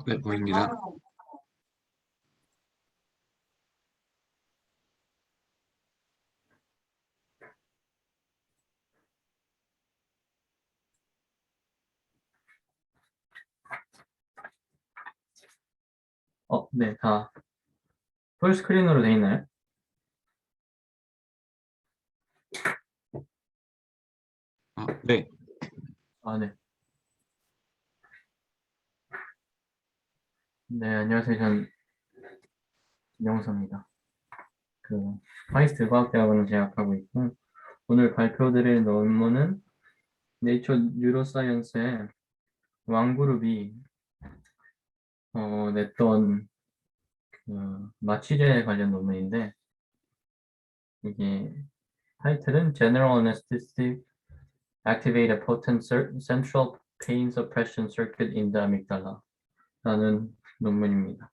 네, 보입니다. 네, 다 풀스크린으로 돼 있나요? 네. 네. 네, 안녕하세요. 전 김영서입니다. 카이스트 과학대학원을 재학하고 있고, 오늘 발표드릴 논문은 네이처 뉴로사이언스의 왕그룹이 냈던 마취제 관련 논문인데, 이게 타이틀은 General Anesthetic Activate a Potent Central Pain Suppression Circuit in the Amygdala 라는 논문입니다.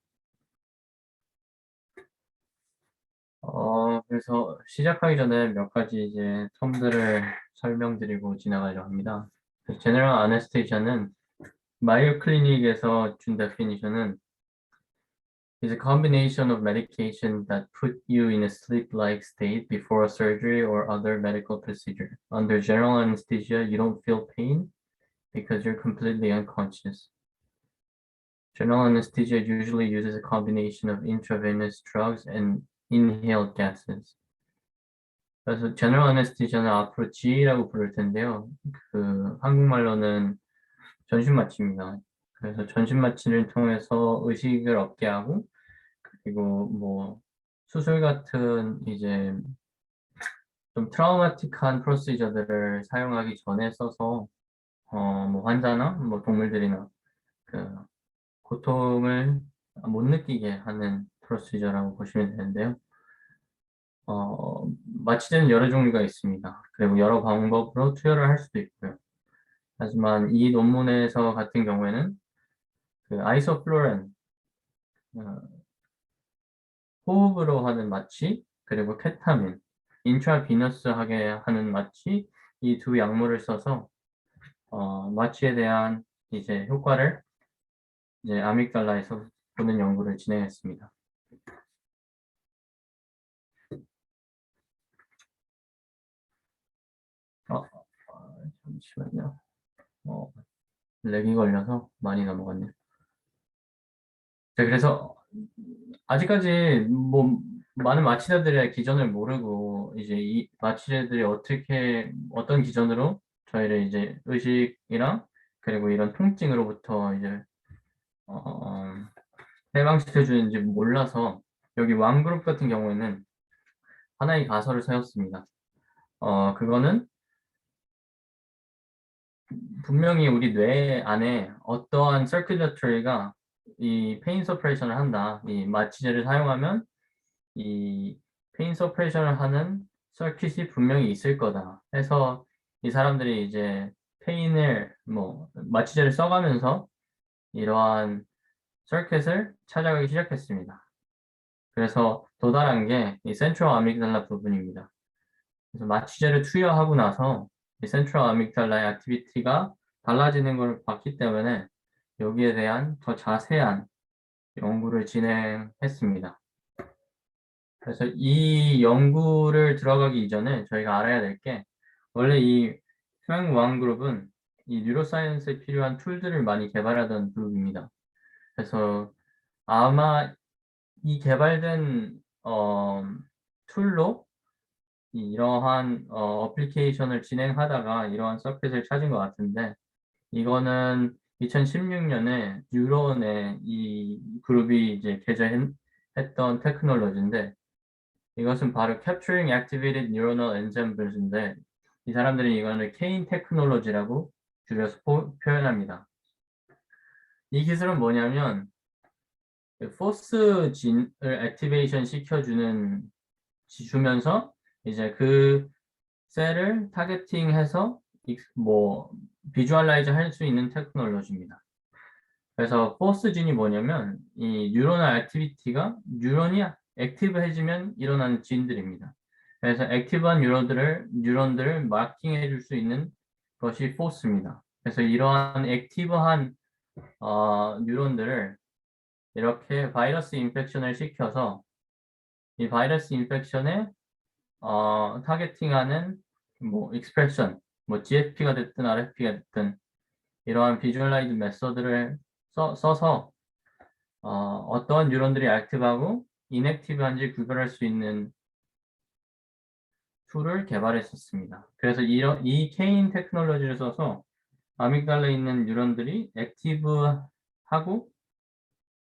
그래서 시작하기 전에 몇 가지 이제 텀들을 설명드리고 지나가려고 합니다. General Anesthesia는 마이오 클리닉에서 준 데피니션은 is a combination of medication that put you in a sleep-like state before a surgery or other medical procedure. Under general anesthesia, you don't feel pain because you're completely unconscious. General anesthesia usually uses a combination of intravenous drugs and inhaled gases. 그래서 General Anesthesia는 앞으로 GA라고 부를 텐데요. 한국말로는 전신마취입니다. 그래서 전신마취를 통해서 의식을 얻게 하고, 그리고 뭐 수술 같은 이제 좀 트라우마틱한 프로시저들을 사용하기 전에 써서 뭐 환자나 뭐 동물들이나 그 고통을 못 느끼게 하는 프로시저라고 보시면 되는데요. 마취제는 여러 종류가 있습니다. 그리고 여러 방법으로 투여를 할 수도 있고요. 하지만 이 논문에서 같은 경우에는 아이소플로렌, 호흡으로 하는 마취, 그리고 케타민, 인트라비너스하게 하는 마취, 이 두 약물을 써서 마취에 대한 이제 효과를 이제 아믹달라에서 보는 연구를 진행했습니다. 잠시만요. 렉이 걸려서 많이 넘어갔네요. 자, 그래서 아직까지 뭐 많은 마취자들의 기전을 모르고 이제 이 마취자들이 어떤 기전으로 저희를 이제 의식이랑 그리고 이런 통증으로부터 이제 해방시켜 주는지 몰라서 여기 왕그룹 같은 경우에는 하나의 가설을 세웠습니다. 그거는 분명히 우리 뇌 안에 어떠한 서큘러터리가 이 페인 서프레이션을 한다. 이 마취제를 사용하면 이 페인 서프레이션을 하는 서킷이 분명히 있을 거다. 해서 이 사람들이 이제 페인을 뭐 마취제를 써가면서 이러한 서킷을 찾아가기 시작했습니다. 그래서 도달한 게 이 센트럴 아믹달라 부분입니다. 그래서 마취제를 투여하고 나서 이 센트럴 아믹달라의 액티비티가 달라지는 걸 봤기 때문에 여기에 대한 더 자세한 연구를 진행했습니다. 그래서 이 연구를 들어가기 이전에 저희가 알아야 될 게 원래 이 휴양왕 그룹은 이 뉴로사이언스에 필요한 툴들을 많이 개발하던 그룹입니다. 그래서 아마 이 개발된 툴로 이러한 어플리케이션을 진행하다가 이러한 서킷을 찾은 것 같은데 이거는 2016년에 뉴런의 이 그룹이 이제 개발했던 테크놀로지인데 이것은 바로 Capturing Activated Neuronal Ensembles인데 이 사람들이 이거는 케인 테크놀로지라고 줄여서 표현합니다. 이 기술은 뭐냐면 포스 진을 액티베이션 주면서 이제 그 셀을 타겟팅해서 뭐 비주얼라이즈 할 수 있는 테크놀로지입니다. 그래서 포스 진이 뭐냐면 이 뉴로널 액티비티가 뉴런이 액티브해지면 일어나는 진들입니다. 그래서 액티브한 뉴런들을 마킹해 줄 수 있는 것이 포스입니다. 그래서 이러한 액티브한 뉴런들을 이렇게 바이러스 인펙션을 시켜서 이 바이러스 인펙션에 타겟팅하는 뭐 익스프레션, 뭐 GFP가 됐든 RFP가 됐든 이러한 비주얼라이즈 메서드를 써서 어떠한 뉴런들이 액티브하고 인액티브한지 구별할 수 있는 툴을 개발했었습니다. 그래서 이 케인 테크놀로지를 써서 아믹달라에 있는 뉴런들이 액티브하고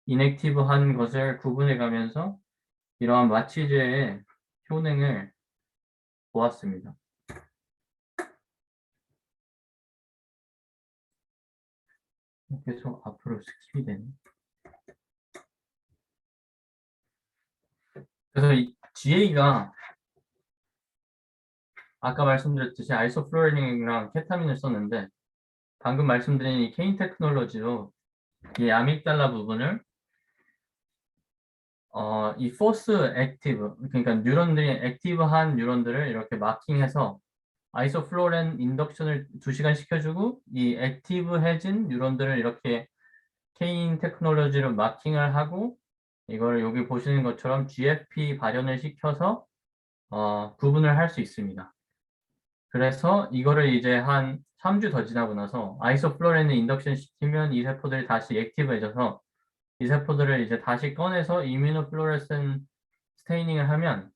인액티브한 것을 구분해 가면서 이러한 마취제의 효능을 보았습니다. 계속 앞으로 스킵이 되네. 그래서 이 GA가 아까 말씀드렸듯이 아이소플로리닝이랑 케타민을 썼는데 방금 말씀드린 이 케인 테크놀로지로 이 아믹달라 부분을 이 포스 액티브, 그러니까 뉴런들이 액티브한 뉴런들을 이렇게 마킹해서 아이소플로렌 인덕션을 2시간 시켜주고 이 액티브해진 뉴런들을 이렇게 케인 테크놀로지로 마킹을 하고 이거를 여기 보시는 것처럼 GFP 발현을 시켜서 구분을 할 수 있습니다. 그래서 이거를 이제 한 3주 더 지나고 나서 아이소플로렌을 인덕션 시키면 이 세포들이 다시 액티브해져서 이 세포들을 이제 다시 꺼내서 이뮤노플로레센 스테이닝을 하면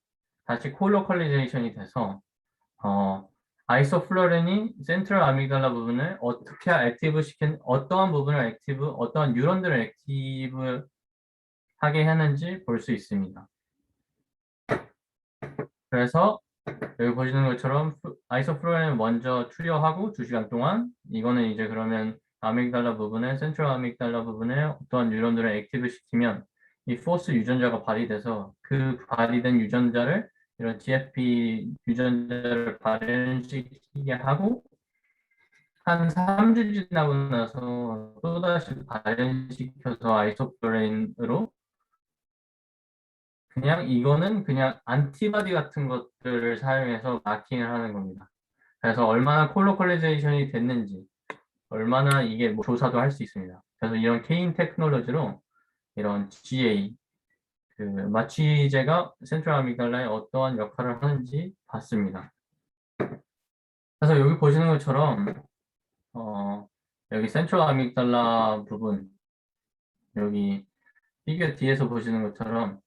다시 콜로컬리제이션이 돼서 아이소플로렌이 센트럴 아미글달라 부분을 어떻게 액티브 시킨 어떠한 부분을 액티브, 어떠한 뉴런들을 액티브 하게 하는지 볼 수 있습니다. 그래서 여기 보시는 것처럼 아이소플로렌을 먼저 투여하고 2시간 동안 이거는 이제 그러면 아믹달라 부분에 센트럴 아믹달라 부분에 어떠한 뉴런들을 액티브 시키면 이 포스 유전자가 발휘돼서 그 발휘된 유전자를 이런 GFP 유전자를 발현시키게 하고 한 3주 지나고 나서 또다시 발현시켜서 아이소플로렌으로 그냥 이거는 그냥 안티바디 같은 것들을 사용해서 마킹을 하는 겁니다. 그래서 얼마나 콜로컬리제이션이 됐는지 얼마나 이게 뭐 조사도 할 수 있습니다. 그래서 이런 케인 테크놀로지로 이런 GA 그 마취제가 센트럴 아미갈라에 어떠한 역할을 하는지 봤습니다. 그래서 여기 보시는 것처럼 여기 센트럴 아미갈라 부분 여기 피규어 뒤에서 보시는 것처럼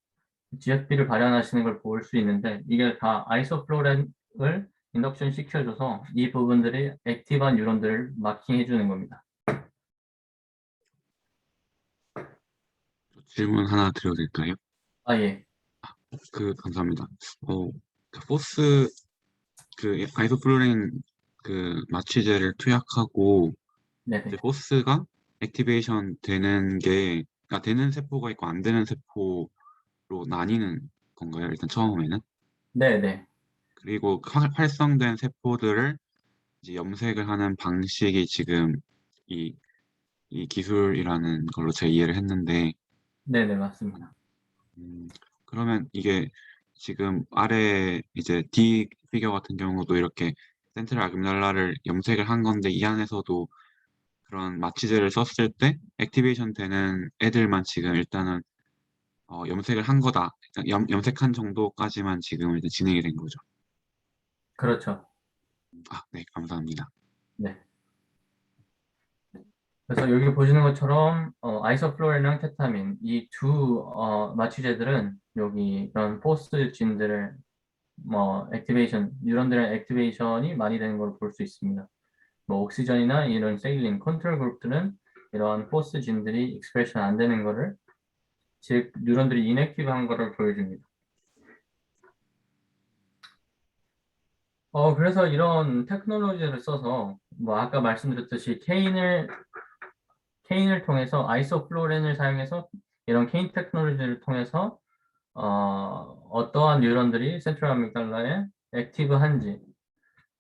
GFP를 발현하시는 걸 볼 수 있는데 이게 다 아이소플로렌을 인덕션 시켜줘서 이 부분들이 액티브한 뉴런들을 마킹해 주는 겁니다. 질문 하나 드려도 될까요? 예. 감사합니다. 포스, 아이소플로렌 마취제를 투약하고, 네네. 이제 포스가 액티베이션 되는 그러니까 되는 세포가 있고 안 되는 세포로 나뉘는 건가요? 일단 처음에는. 네네. 그리고 활성된 세포들을 이제 염색을 하는 방식이 지금 이, 이 기술이라는 걸로 제 이해를 했는데, 네네, 맞습니다. 그러면 이게 지금 아래 이제 D 피겨 같은 경우도 이렇게 센트럴 아뷸랄라를 염색을 한 건데 이 안에서도 그런 마취제를 썼을 때 액티베이션 되는 애들만 지금 일단은 염색을 한 거다. 염색한 정도까지만 지금 일단 진행이 된 거죠. 그렇죠. 네, 감사합니다. 네. 그래서 여기 보시는 것처럼 아이소플로렌이랑 케타민 이 두 마취제들은 여기 이런 포스 진들을 액티베이션 뉴런들의 액티베이션이 많이 되는 걸 볼 수 있습니다. 뭐 옥시전이나 이런 세일린 컨트롤 그룹들은 이러한 포스 진들이 익스프레션 안 되는 거를 즉 뉴런들이 인액티브한 거를 보여줍니다. 그래서 이런 테크놀로지를 써서 뭐 아까 말씀드렸듯이 케인을 통해서 아이소플로렌을 사용해서 이런 케인 테크놀로지를 통해서 어떠한 뉴런들이 센트럴 아미글달라에 액티브한지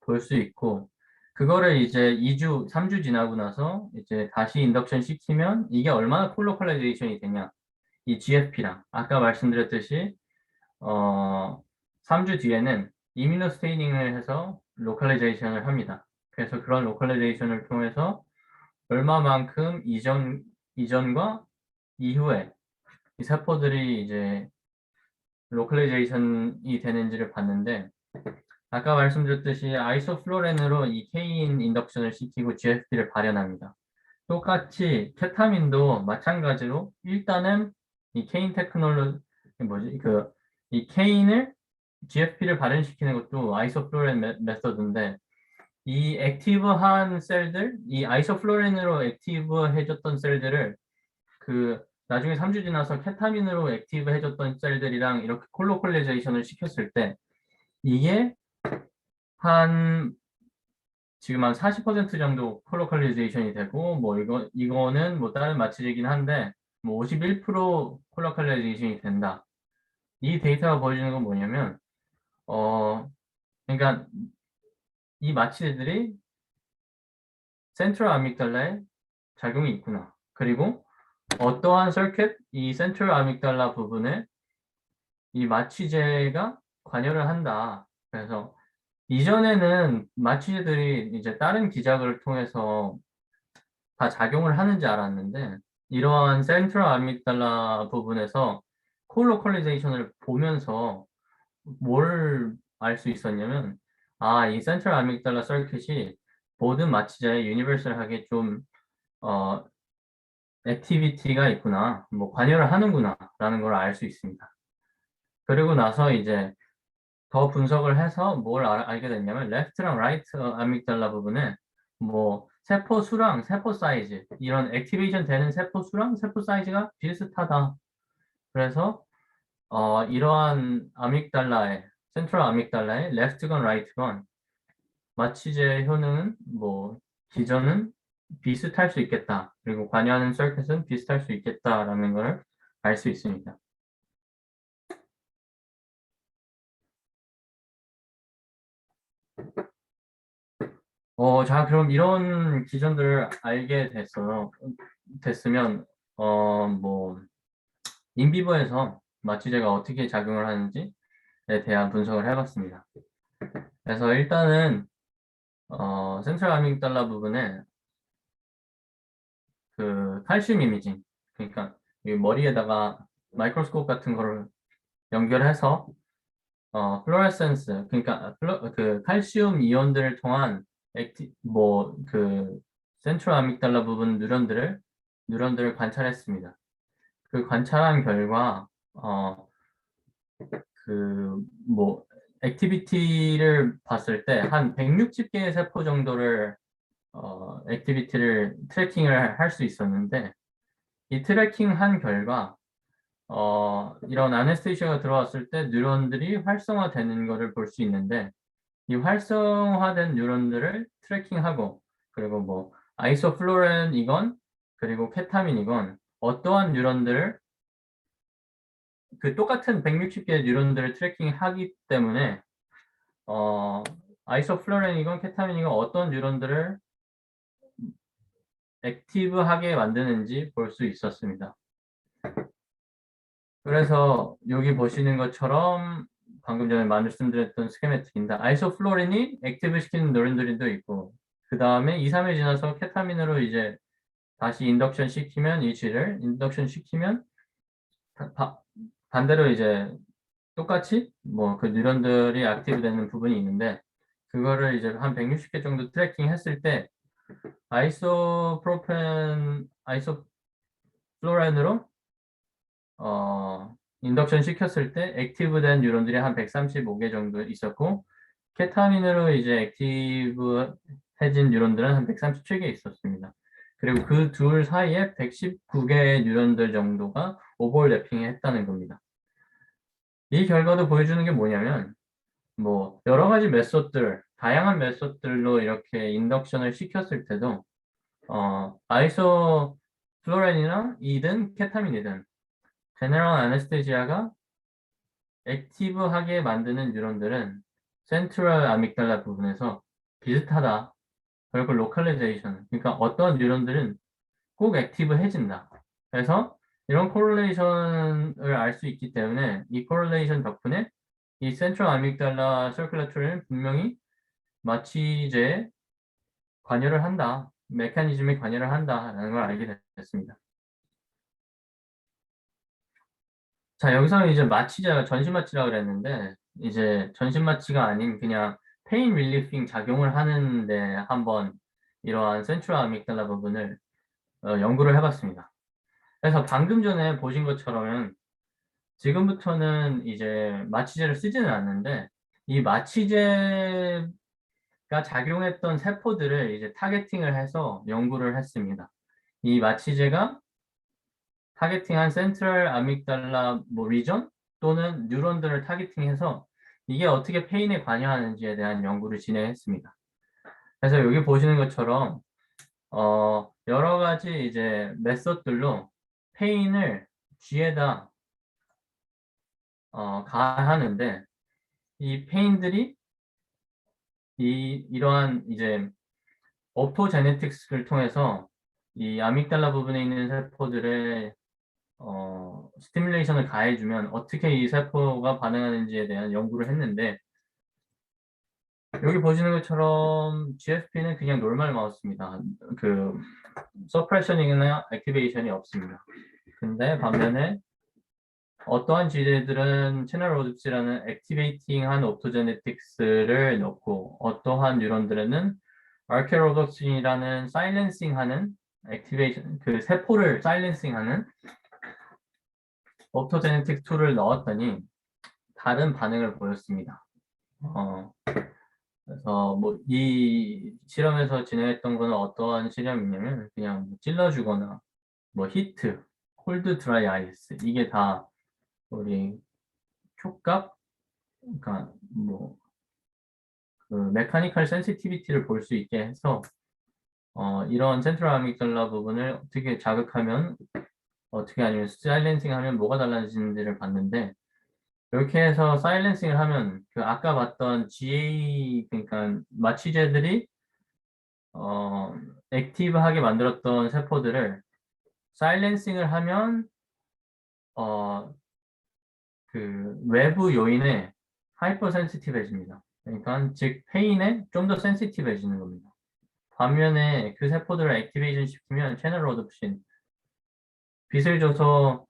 볼 수 있고 그거를 이제 2주, 3주 지나고 나서 이제 다시 인덕션 시키면 이게 얼마나 콜로컬라이제이션이 되냐 이 GFP랑 아까 말씀드렸듯이 3주 뒤에는 이뮤노 스테이닝을 해서 로컬라이제이션을 합니다. 그래서 그런 로컬라이제이션을 통해서 얼마만큼 이전과 이후에 이 세포들이 이제 로컬리제이션이 되는지를 봤는데, 아까 말씀드렸듯이 아이소플로렌으로 이 케인 인덕션을 시키고 GFP를 발현합니다. 똑같이 케타민도 마찬가지로 일단은 이 케인 테크놀로지 뭐지 이 케인을 GFP를 발현시키는 것도 아이소플로렌 메서드인데, 이 액티브한 셀들, 이 아이소플로렌으로 액티브 해줬던 셀들을 그 나중에 3주 지나서 케타민으로 액티브 해줬던 셀들이랑 이렇게 콜로콜리제이션을 시켰을 때 이게 한 지금 한 40% 정도 콜로컬리제이션이 되고, 뭐 이거는 뭐 다른 마취제이긴 한데 뭐 51% 콜로컬리제이션이 된다. 이 데이터가 보여주는 건 뭐냐면 그러니까 이 마취제들이 센트럴 아믹달라에 작용이 있구나. 그리고 어떠한 서킷, 이 센트럴 아믹달라 부분에 이 마취제가 관여를 한다. 그래서 이전에는 마취제들이 이제 다른 기작을 통해서 다 작용을 하는지 알았는데, 이러한 센트럴 아믹달라 부분에서 콜로컬리제이션을 보면서 뭘 알 수 있었냐면, 이 센트럴 아믹달라 서킷이 모든 마취자에 유니버설하게 좀 액티비티가 있구나, 뭐 관여를 하는구나 라는 걸 알 수 있습니다. 그리고 나서 이제 더 분석을 해서 뭘 알게 됐냐면, 레프트랑 라이트 아믹달라 부분에 뭐 세포 수랑 세포 사이즈, 이런 액티베이션 되는 세포 수랑 세포 사이즈가 비슷하다. 그래서 이러한 아믹달라의 센트럴 아믹달라의 레프트건 라이트건 마취제 효능은 뭐 기전은 비슷할 수 있겠다. 그리고 관여하는 서킷은 비슷할 수 있겠다라는 걸 알 수 있습니다. 자, 그럼 이런 기전들을 알게 됐으면, 뭐, 인비버에서 마취제가 어떻게 작용을 하는지에 대한 분석을 해봤습니다. 그래서 일단은, 센트럴 아믹달라 부분에 그 칼슘 이미징, 그러니까 이 머리에다가 마이크로스코프 같은 거를 연결해서, 플로레센스, 그러니까 그 칼슘 이온들을 통한 센트럴 아믹달라 부분 뉴런들을 관찰했습니다. 그 관찰한 결과 뭐 액티비티를 봤을 때 한 160개의 세포 정도를 액티비티를 트래킹을 할 수 있었는데, 이 트래킹한 결과 이런 아네스테이시아가 들어왔을 때 뉴런들이 활성화되는 것을 볼 수 있는데, 이 활성화된 뉴런들을 트래킹하고, 그리고 뭐 아이소플로렌이건 그리고 케타민이건 어떠한 뉴런들을 그 똑같은 160개의 뉴런들을 트래킹하기 때문에 아이소플로렌이건 케타민이건 어떤 뉴런들을 액티브하게 만드는지 볼 수 있었습니다. 그래서 여기 보시는 것처럼 방금 전에 말씀드렸던 스케매틱인데, 아이소플로린이 액티브 시키는 뉴런들도 있고, 그 다음에 2, 3일 지나서 케타민으로 이제 다시 인덕션 시키면, 이 쥐를 인덕션 시키면 반대로 이제 똑같이 뭐 그 뉴런들이 액티브 되는 부분이 있는데, 그거를 이제 한 160개 정도 트래킹 했을 때 아이소플로렌으로 인덕션 시켰을 때 액티브된 뉴런들이 한 135개 정도 있었고, 케타민으로 이제 액티브해진 뉴런들은 한 137개 있었습니다. 그리고 그 둘 사이에 119개의 뉴런들 정도가 오버래핑 했다는 겁니다. 이 결과도 보여주는 게 뭐냐면, 뭐 여러 가지 메소드들, 다양한 메소드들로 이렇게 인덕션을 시켰을 때도 아이소플로렌이나 이든 케타민이든 제너럴 아네스테시아가 액티브하게 만드는 뉴런들은 센트럴 아믹달라 부분에서 비슷하다. 그리고 로컬리제이션, 그러니까 어떤 뉴런들은 꼭 액티브해진다. 그래서 이런 코릴레이션을 알 수 있기 때문에 이 코릴레이션 덕분에 이 센트럴 아믹달라 서큘레이터는 분명히 마취제에 관여를 한다. 메커니즘이 관여를 한다라는 걸 알게 됐습니다. 자, 여기서는 이제 마취제가 전신 마취라고 그랬는데, 이제 전신 마취가 아닌 그냥 페인 릴리핑 작용을 하는데 한번 이러한 센트럴 아믹달라 부분을 연구를 해봤습니다. 그래서 방금 전에 보신 것처럼 지금부터는 이제 마취제를 쓰지는 않는데, 이 마취제가 작용했던 세포들을 이제 타겟팅을 해서 연구를 했습니다. 이 마취제가 타겟팅한 센트럴 아믹달라 뭐 리전 또는 뉴런들을 타겟팅해서 이게 어떻게 페인에 관여하는지에 대한 연구를 진행했습니다. 그래서 여기 보시는 것처럼 여러 가지 이제 메소드들로 페인을 G에다 가하는데 이 페인들이 이러한 이제 오토제네틱스를 통해서 이 아믹달라 부분에 있는 세포들의 스티뮬레이션을 가해주면 어떻게 이 세포가 반응하는지에 대한 연구를 했는데 여기 보시는 것처럼 GFP는 그냥 노멀 마우스입니다. 그 서프레셔닝이나 액티베이션이 없습니다. 근데 반면에 어떠한 지대들은 채널 로드스라는 액티베이팅한 오토제네틱스를 넣고 어떠한 뉴런들에는 아케로독신이라는 사일렌싱하는 액티베이션 그 세포를 사일렌싱하는 오토제네틱 툴을 넣었더니 다른 반응을 보였습니다. 그래서 뭐 이 실험에서 진행했던 거는 어떠한 실험이냐면 그냥 찔러주거나 뭐 히트, 콜드 드라이 아이스 이게 다 우리 촉각, 그러니까 뭐 그 메카니컬 센시티비티를 볼 수 있게 해서 이런 센트럴 아믹달라 부분을 어떻게 자극하면 어떻게 아니면 사일렌싱 하면 뭐가 달라지는지를 봤는데 이렇게 해서 사일렌싱을 하면 그 아까 봤던 GA 그러니까 마취제들이 액티브하게 만들었던 세포들을 사일렌싱을 하면 그 외부 요인에 하이퍼 센시티브해집니다. 그러니까 즉 페인에 좀 더 센시티브해지는 겁니다. 반면에 그 세포들을 액티베이션 시키면 채널 로드신 빛을 줘서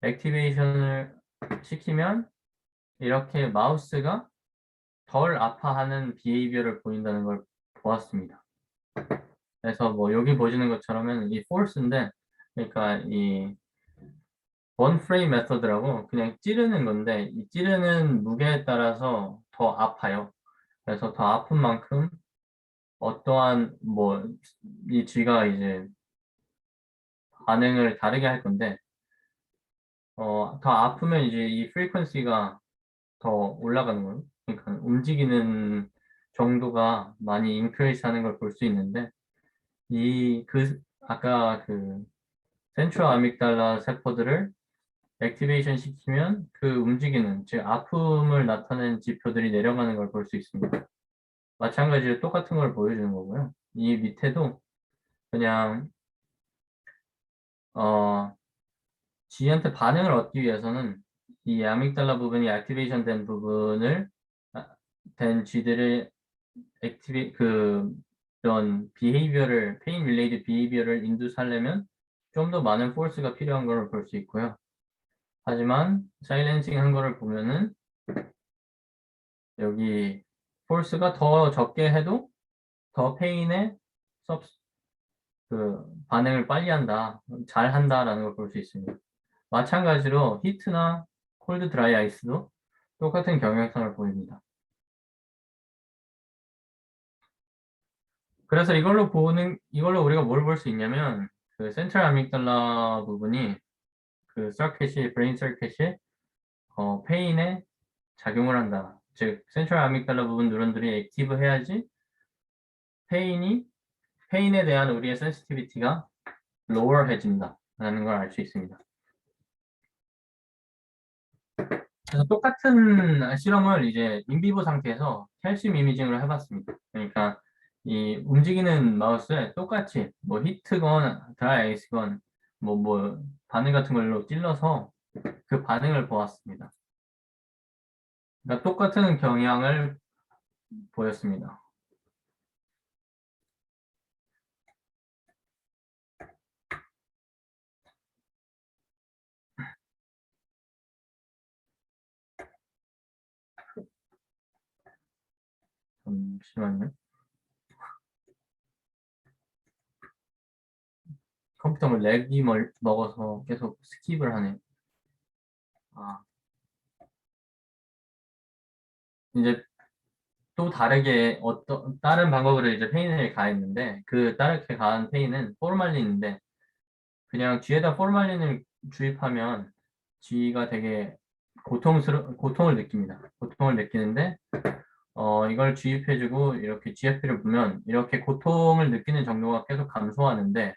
액티베이션을 시키면 이렇게 마우스가 덜 아파하는 비헤이비어를 보인다는 걸 보았습니다. 그래서 뭐 여기 보시는 것처럼은 이 force인데 그러니까 이 원 프레임 메서드라고 그냥 찌르는 건데 이 찌르는 무게에 따라서 더 아파요. 그래서 더 아픈 만큼 어떠한 뭐 이 쥐가 이제 반응을 다르게 할 건데 더 아프면 이제 이 프리퀀시가 더 올라가는 거예요. 그러니까 움직이는 정도가 많이 인크리스 하는 걸 볼 수 있는데 아까 그 센트럴 아믹달라 세포들을 액티베이션 시키면 그 움직이는 즉 아픔을 나타내는 지표들이 내려가는 걸 볼 수 있습니다. 마찬가지로 똑같은 걸 보여주는 거고요. 이 밑에도 그냥 G한테 반응을 얻기 위해서는 이 아믹달라 부분이 액티베이션 된 부분을 된 G들을 이런 비헤이비어를 페인 릴레이드 비헤이비어를 인두스 하려면 좀 더 많은 포스가 필요한 걸 볼 수 있고요. 하지만 사일렌싱 한 거를 보면은 여기 포스가 더 적게 해도 더 페인의 반응을 빨리 한다, 잘 한다라는 걸 볼 수 있습니다. 마찬가지로 히트나 콜드 드라이 아이스도 똑같은 경향성을 보입니다. 그래서 이걸로 우리가 뭘 볼 수 있냐면 그 센트럴 아믹달라 부분이 그 서킷이 브레인 서킷이 페인에 작용을 한다. 즉 센트럴 아믹달라 부분 뉴런들이 액티브 해야지 페인에 대한 우리의 센시티비티가 로어해진다 라는 걸 알 수 있습니다. 그래서 똑같은 실험을 이제 인비보 상태에서 칼슘 이미징으로 해봤습니다. 그러니까 이 움직이는 마우스에 똑같이 뭐 히트건 드라이 아이스건 뭐 바늘 같은 걸로 찔러서 그 반응을 보았습니다. 그러니까 똑같은 경향을 보였습니다. 잠시만요. 컴퓨터가 렉이 먹어서 계속 스킵을 하네. 아, 이제 또 다르게 다른 방법으로 이제 페인을 가했는데 그 다르게 가한 페인은 포르말린인데 그냥 쥐에다 포르말린을 주입하면 쥐가 되게 고통을 느낍니다. 고통을 느끼는데 이걸 주입해주고 이렇게 GFP를 보면 이렇게 고통을 느끼는 정도가 계속 감소하는데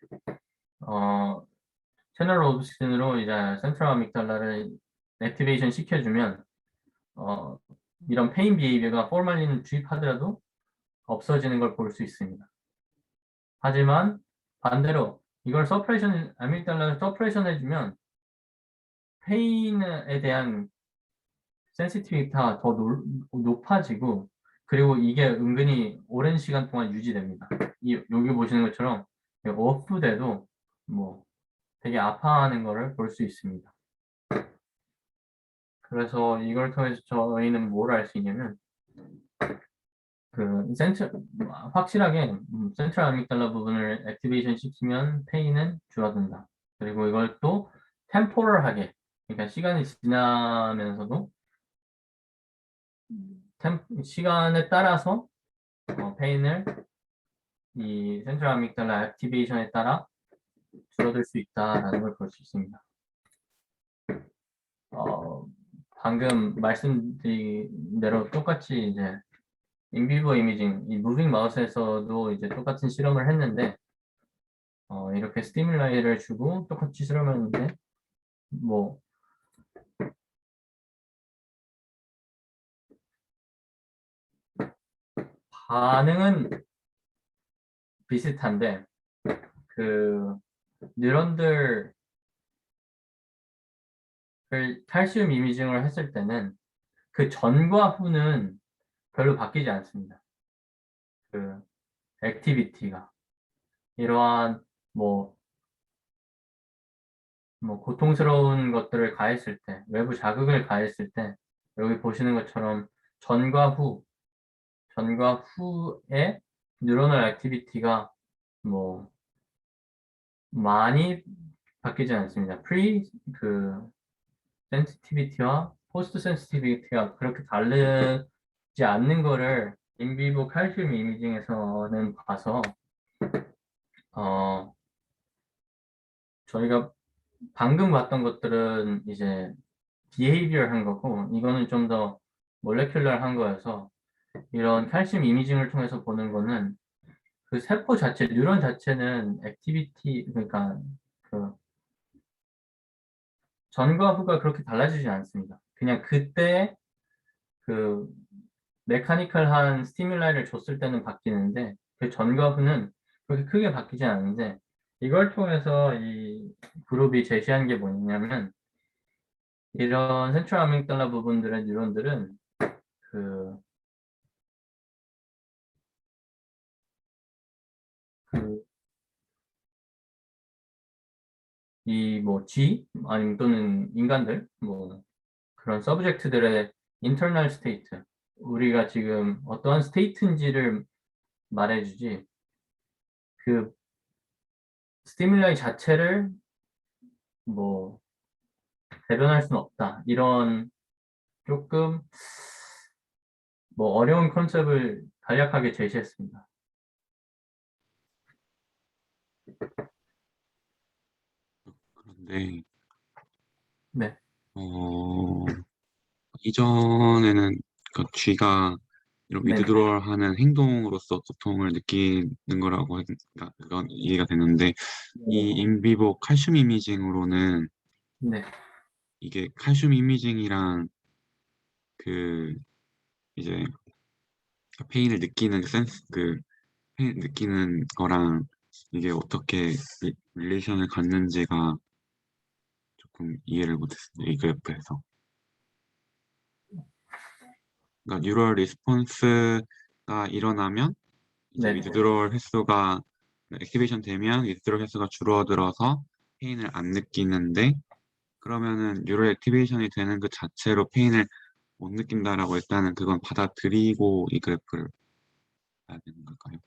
채널 오브스킨으로 이제 센트럴 아믹달라를 액티베이션 시켜주면 어, 이런 페인 비헤이비어가 포르말린을 주입하더라도 없어지는 걸 볼 수 있습니다. 하지만 반대로 이걸 아믹달라를 서프레션 해주면 페인에 대한 센시티비티가 더 높아지고 그리고 이게 은근히 오랜 시간 동안 유지됩니다. 여기 보시는 것처럼 오프돼도 뭐 되게 아파하는 거를 볼 수 있습니다. 그래서 이걸 통해서 저희는 뭘 알 수 있냐면 확실하게 센트럴 아믹달라 부분을 액티베이션 시키면 페인은 줄어든다. 그리고 이걸 또 템포럴하게 그러니까 시간이 지나면서도 시간에 따라서 페인을 이 센트럴 아믹달라 액티베이션에 따라 줄어들 수 있다라는 걸 볼 수 있습니다. 방금 말씀드린 대로 똑같이 이제 인비버 이미징, 이 무빙 마우스에서도 이제 똑같은 실험을 했는데 이렇게 스티뮬라이를 주고 똑같이 실험했는데 뭐 반응은 비슷한데 그 뉴런들을 칼슘 이미징을 했을 때는 그 전과 후는 별로 바뀌지 않습니다. 그 액티비티가 이러한 뭐 고통스러운 것들을 가했을 때, 외부 자극을 가했을 때 여기 보시는 것처럼 전과 후에 뉴런al 액티비티가 뭐 많이 바뀌지 않습니다. 센시티비티와 포스트 센시티비티가 그렇게 다르지 않는 거를 인비보 칼슘 이미징에서는 봐서 저희가 방금 봤던 것들은 이제 비헤이비얼 한 거고 이거는 좀 더 몰레큘러 한 거여서 이런 칼슘 이미징을 통해서 보는 거는 그 세포 자체, 뉴런 자체는 액티비티 그러니까 그 전과 후가 그렇게 달라지지 않습니다. 그냥 그때 그 메카니컬한 스티뮬라이를 줬을 때는 바뀌는데 그 전과 후는 그렇게 크게 바뀌지 않는데 이걸 통해서 이 그룹이 제시한 게 뭐냐면 이런 센트럴 아믹달라 부분들의 뉴런들은 그, 이 G 아니면 또는 인간들 뭐 그런 서브젝트들의 인터널 스테이트 우리가 지금 어떠한 스테이트인지를 말해주지 그 스티뮬라이 자체를 뭐 대변할 수는 없다. 이런 조금 뭐 어려운 컨셉을 간략하게 제시했습니다. 그런데 네, 이전에는 그 쥐가 이런 네, 위드드로얼 하는 행동으로서 고통을 느끼는 거라고 그러니까 그건 이해가 되는데 이 네, 인비보 칼슘 이미징으로는 네. 이게 칼슘 이미징이랑 그 이제 페인을 느끼는 페인 느끼는 거랑 이게 어떻게 릴레이션을 갖는지가 조금 이해를 못했어요. 이 그래프에서. 그러니까 뉴럴 리스폰스가 일어나면 이제 네. 위드드로얼 횟수가 액티베이션 되면 위드드로얼 횟수가 줄어들어서 페인을 안 느끼는데 그러면은 뉴럴 액티베이션이 되는 그 자체로 페인을 못 느낀다라고 일단은 그건 받아들이고 이 그래프를 해야 되는 걸까요?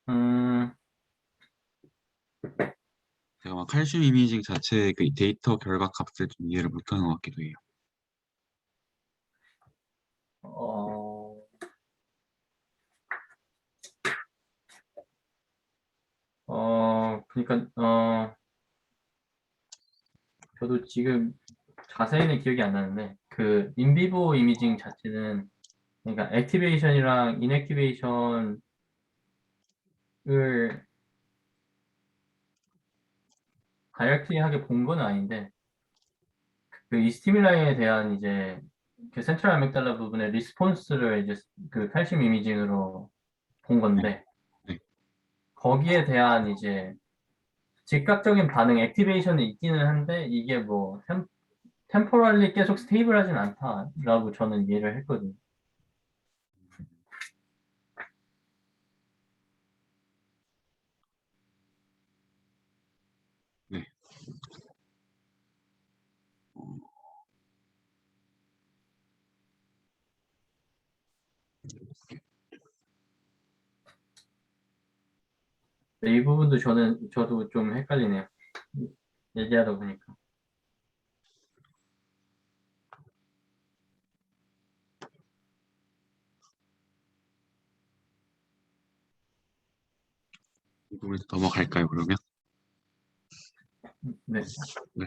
음, 제가 막 칼슘 이미징 자체의 그 데이터 결과 값을 좀 이해를 못하는 것 같기도 해요. 어, 그러니까, 저도 지금 자세히는 기억이 안 나는데, 그, 인비보 이미징 자체는, 그러니까, 액티베이션이랑 인액티베이션을 다이렉트리하게 본 건 아닌데, 그, 이 스티뮬라이에 대한 이제, 그 센트럴 아믹달라 부분의 리스폰스를 이제 그 칼슘 이미징으로 본 네, 건데, 네. 거기에 대한 이제 즉각적인 반응, 액티베이션이 있기는 한데, 이게 뭐, 템포럴리 계속 스테이블하진 않다라고 저는 이해를 했거든요. 네. 어, 이 부분도 저도 좀 헷갈리네요. 얘기하다 보니까. 이 부분에서 넘어갈까요, 그러면? 네. 네.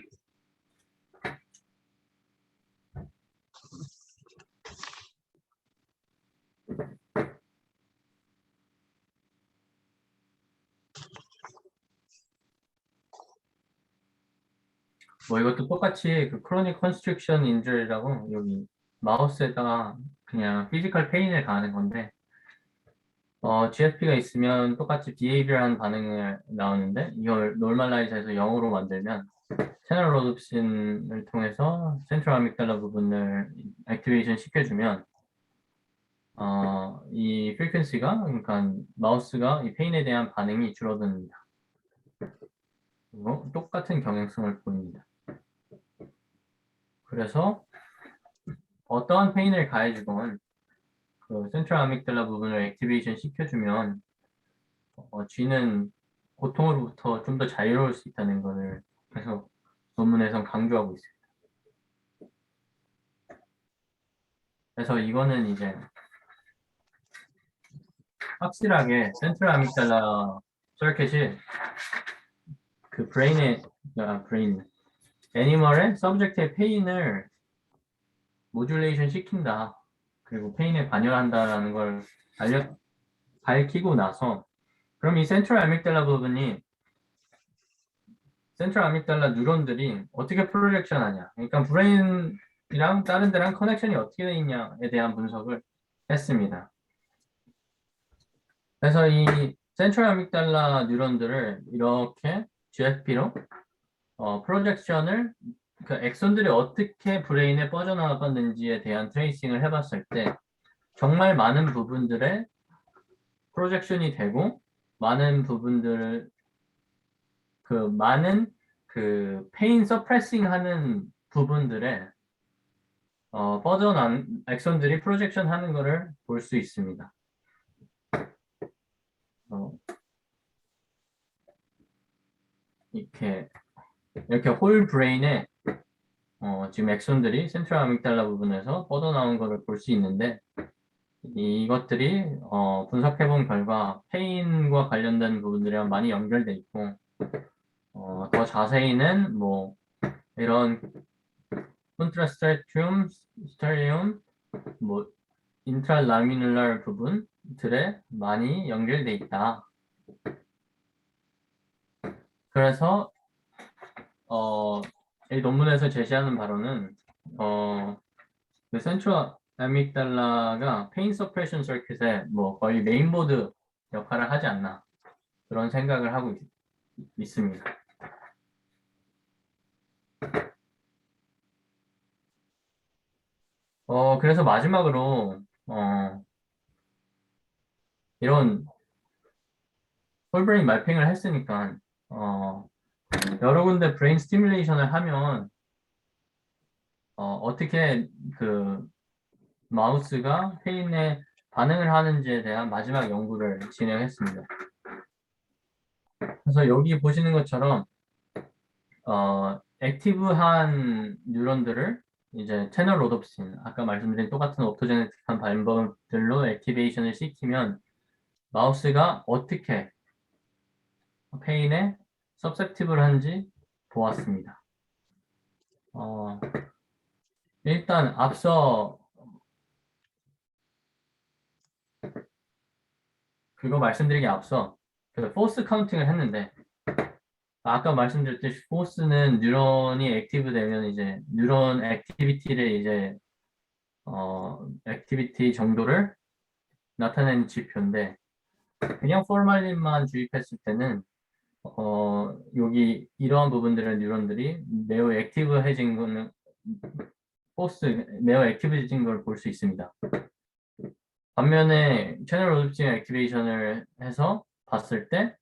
뭐 이것도 똑같이 그 크로닉 컨스트릭션 인저리라고 여기 마우스에다가 그냥 피지컬 페인을 가하는 건데 GFP가 있으면 똑같이 비헤이비얼한 반응을 나오는데 이걸 노멀라이즈해서 0으로 만들면 채널 로드신을 통해서 센트럴 아믹달라 부분을 액티베이션 시켜주면 이 프리퀀시가 그러니까 마우스가 이 페인에 대한 반응이 줄어듭니다. 그리고 똑같은 경향성을 보입니다. 그래서 어떠한 페인을 가해주건 그 센트럴 아믹달라 부분을 액티베이션 시켜주면 G는 고통으로부터 좀 더 자유로울 수 있다는 것을 계속 논문에서 강조하고 있습니다. 그래서 이거는 이제 확실하게 센트럴 아믹달라 서킷이 그 브레인, 애니멀의 서브젝트의 페인을 모듈레이션 시킨다. 그리고 페인에 관여한다라는 걸 밝히고 나서 그럼 이 센트럴 아믹달라 부분이 센트럴 아믹달라 뉴런들이 어떻게 프로젝션 하냐. 그러니까 브레인이랑 다른 데랑 커넥션이 어떻게 돼 있냐에 대한 분석을 했습니다. 그래서 이 센트럴 아믹달라 뉴런들을 이렇게 GFP로 프로젝션을 그 엑선들이 어떻게 브레인에 뻗어나갔는지에 대한 트레이싱을 해봤을 때 정말 많은 부분들의 프로젝션이 되고 많은 부분들 많은 그 페인 서프레싱 하는 부분들에 뻗어난 엑선들이 프로젝션 하는 것을 볼 수 있습니다. 어, 이렇게 홀 브레인에 지금 엑선들이 센트럴 아믹달라 부분에서 뻗어나온 것을 볼 수 있는데 이것들이 분석해본 결과 페인과 관련된 부분들이랑 많이 연결돼 있고 더 자세히는 뭐 이런 콘트라스트리움, 스테리움, 뭐 인트라라미눌라 부분들에 많이 연결돼 있다. 그래서 이 논문에서 제시하는 바로는 그 센트럴 아믹달라가 페인 서프레션 서킷에 뭐 거의 메인보드 역할을 하지 않나 그런 생각을 하고 있습니다. 그래서 마지막으로 이런 홀브레인 말핑을 했으니까 여러 군데 브레인 스티뮬레이션을 하면 어떻게 그 마우스가 페인에 반응을 하는지에 대한 마지막 연구를 진행했습니다. 그래서 여기 보시는 것처럼 액티브한 뉴런들을 이제 채널 로놉신, 아까 말씀드린 똑같은 옵토제네틱한 방법들로 액티베이션을 시키면 마우스가 어떻게 페인에 서셉티블한지 보았습니다. 일단 앞서 그거 말씀드리기 앞서 그 포스 카운팅을 했는데 아까 말씀드렸듯이 포스는 뉴런이 액티브 되면 이제 뉴런 액티비티를 이제 액티비티 정도를 나타내는 지표인데 그냥 포멀린만 주입했을 때는 여기 이러한 부분들의 뉴런들이 매우 액티브해진 거는 포스 매우 액티브해진 걸 볼 수 있습니다. 반면에 채널 로놉싱 액티베이션을 해서 봤을 때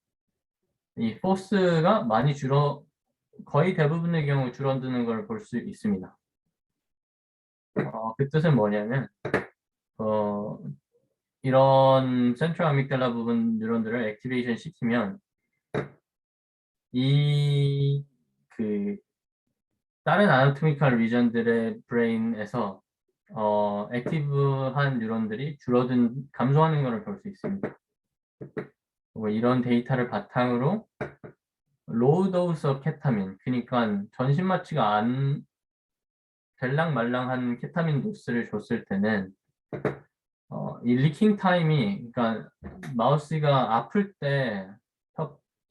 이 포스가 많이 거의 대부분의 경우 줄어드는 걸 볼 수 있습니다. 그 뜻은 뭐냐면 이런 센트럴 아믹달라 부분 뉴런들을 액티베이션 시키면 그 다른 아나토미컬 리전들의 브레인에서 액티브한 뉴런들이 감소하는 것을 볼 수 있습니다. 이런 데이터를 바탕으로 로우 도스 케타민, 그러니까 전신 마취가 안 될랑말랑한 케타민 도스를 줬을 때는 이 리킹 타임이, 그러니까 마우스가 아플 때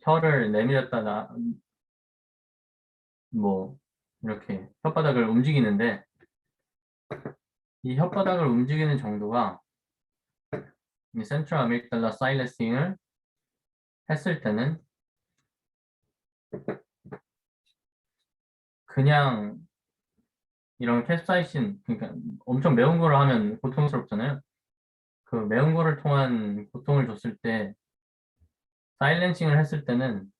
혀를 내밀었다 뭐 이렇게 혓바닥을 움직이는데 이 혓바닥을 움직이는 정도가 이 센트럴 아믹달라 사일레싱을 했을 때는 그냥 이런 캡사이신, 그러니까 엄청 매운 거를 하면 고통스럽잖아요. 그 매운 거를 통한 고통을 줬을 때 사일렌싱을 했을 때는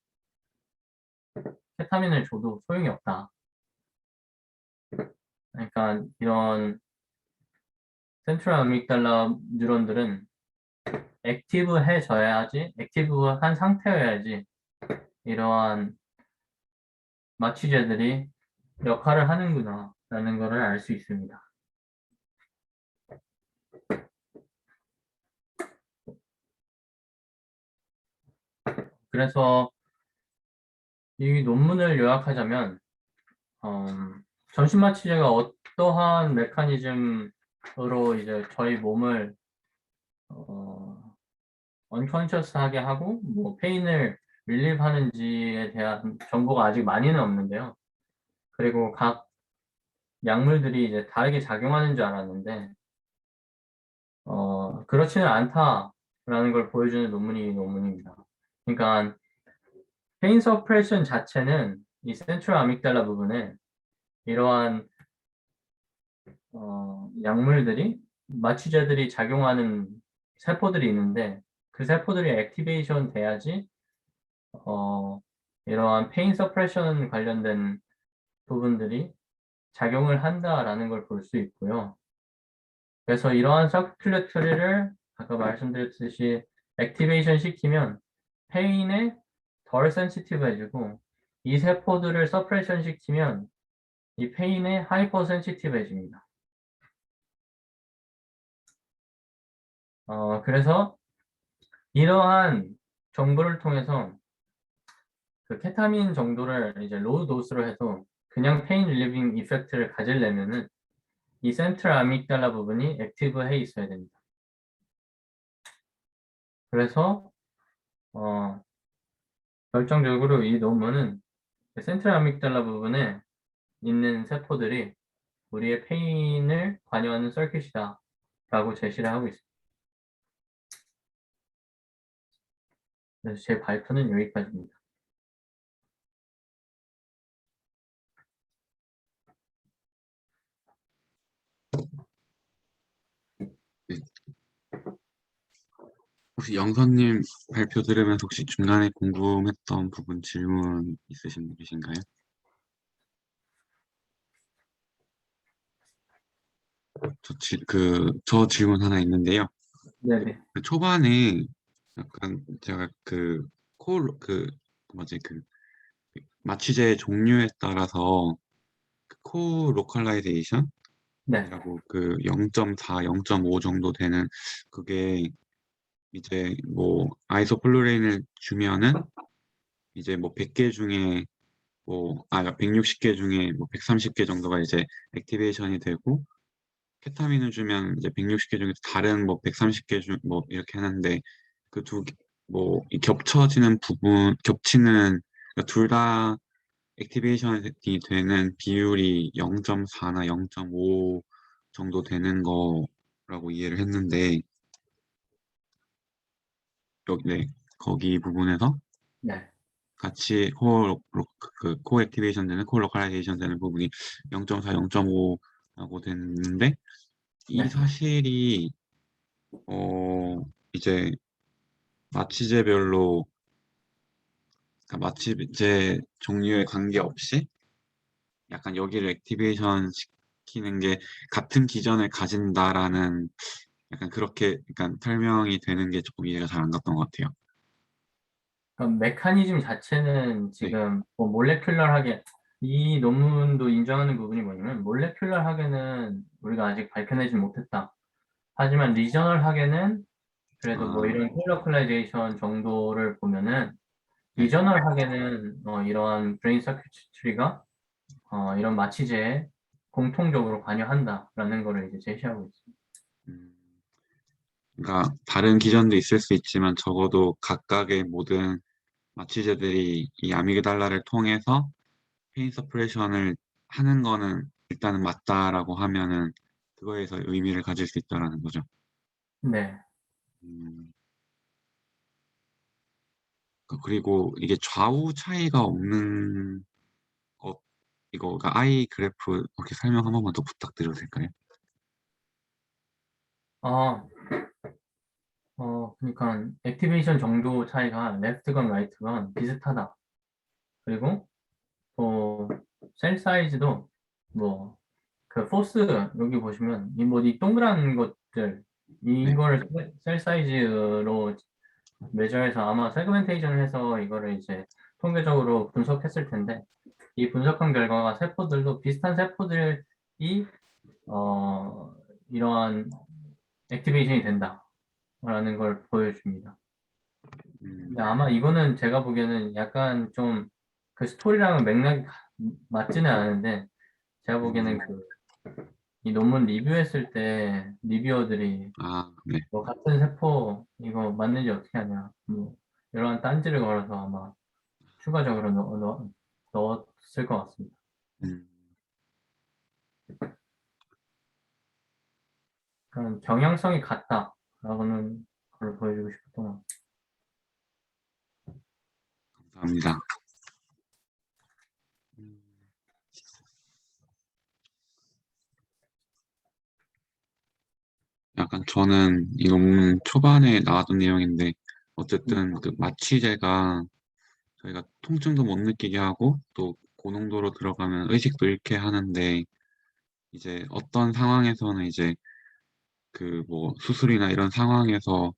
케타민을 줘도 소용이 없다. 그러니까 이런 센트럴 아믹달라 뉴런들은 액티브한 상태여야지 이러한 마취제들이 역할을 하는구나 라는 것을 알 수 있습니다. 그래서 이 논문을 요약하자면 전신 마취제가 어떠한 메커니즘으로 이제 저희 몸을 언컨셔스하게 하고 뭐 페인을 릴리브하는지에 대한 정보가 아직 많이는 없는데요. 그리고 각 약물들이 이제 다르게 작용하는 줄 알았는데 그렇지는 않다라는 걸 보여주는 논문이 이 논문입니다. 그러니까 페인 서프레션 자체는 이 센트럴 아믹달라 부분에 이러한 약물들이 마취제들이 작용하는 세포들이 있는데 그 세포들이 액티베이션 돼야지 이러한 페인 서프레션 관련된 부분들이 작용을 한다라는 걸 볼 수 있고요. 그래서 이러한 서큘레터리를 아까 말씀드렸듯이 액티베이션 시키면 페인에 덜 센시티브해지고 이 세포들을 서프레션 시키면 이 페인에 하이퍼 센시티브해집니다. 그래서 이러한 정보를 통해서 그 케타민 정도를 이제 로우 도스로 해서 그냥 페인 릴리빙 이펙트를 가지려면은 이 센트럴 아믹달라 부분이 액티브해 있어야 됩니다. 그래서 결정적으로 이 논문은 센트럴 아믹달라 부분에 있는 세포들이 우리의 페인을 관여하는 서킷이다 라고 제시를 하고 있습니다. 그래서 제 발표는 여기까지입니다. 네. 혹시 영선님 발표 들으면서 혹시 중간에 궁금했던 부분 질문 있으신 분이신가요? 저 질문 하나 있는데요. 네네. 그 초반에 약간 제가 뭐지, 마취제 종류에 따라서 코 로컬라이제이션이라고 네. 0.4, 0.5 정도 되는 그게 이제 뭐 아이소플루레인을 주면은 이제 뭐 100개 중에 160개 중에 뭐 130개 정도가 이제 액티베이션이 되고 케타민을 주면 이제 160개 중에 다른 뭐 130개 중 뭐 이렇게 하는데 그 이 겹쳐지는 부분 겹치는 둘 다 액티베이션이 되는 비율이 0.4나 0.5 정도 되는 거라고 이해를 했는데 네, 거기 부분에서 네. 같이 코 액티베이션 되는 코 로컬라이제이션 되는 부분이 0.4, 0.5라고 됐는데 이 네. 사실이 이제 마취제별로 마취제 종류에 관계없이 약간 여기를 액티베이션 시키는 게 같은 기전을 가진다라는 약간 그렇게 약간 설명이 되는 게 조금 이해가 잘 안 갔던 것 같아요. 그럼 메커니즘 자체는 네. 지금 뭐 몰레큘러하게 이 논문도 인정하는 부분이 뭐냐면 몰레큘러하게는 우리가 아직 밝혀내지 못했다. 하지만 리저널하게는 그래도 뭐 아, 이런 콜로컬라이제이션 정도를 보면은 네. 리저널하게는 이러한 브레인 서큐트리가 이런 마취제에 공통적으로 관여한다라는 거를 이제 제시하고 있습니다. 음, 그러니까 다른 기전도 있을 수 있지만 적어도 각각의 모든 마취제들이 이 아미그달라를 통해서 페인 서프레션을 하는 거는 일단은 맞다라고 하면은 그거에서 의미를 가질 수 있다라는 거죠. 네. 음, 그리고 이게 좌우 차이가 없는 것, 이거가 아이 그래프 이렇게 설명 한 번만 더 부탁드려도 될까요? 어, 그러니까 액티베이션 정도 차이가 레프트건 라이트건 비슷하다. 그리고 또 셀 사이즈도 뭐 그 포스 여기 보시면 이 동그란 것들 네. 이걸 셀 사이즈로 매저해서 아마 세그멘테이션을 해서 이거를 이제 통계적으로 분석했을 텐데 이 분석한 결과가 세포들도 비슷한 세포들이 어 이러한 액티베이션이 된다라는 걸 보여줍니다. 음, 근데 아마 이거는 제가 보기에는 약간 좀 그 스토리랑은 맥락이 맞지는 않은데 제가 보기에는 음, 이 논문 리뷰했을 때 리뷰어들이 네. 뭐 같은 세포 이거 맞는지 어떻게 하냐 뭐 이러한 딴지를 걸어서 아마 추가적으로 넣었을 것 같습니다. 음, 그런 경향성이 같다라고는 그걸 보여주고 싶었던 것 같아요. 감사합니다. 음, 약간 저는 이 논문 초반에 나왔던 내용인데 어쨌든 그 마취제가 저희가 통증도 못 느끼게 하고 또 고농도로 들어가면 의식도 잃게 하는데 이제 어떤 상황에서는 이제 뭐 수술이나 이런 상황에서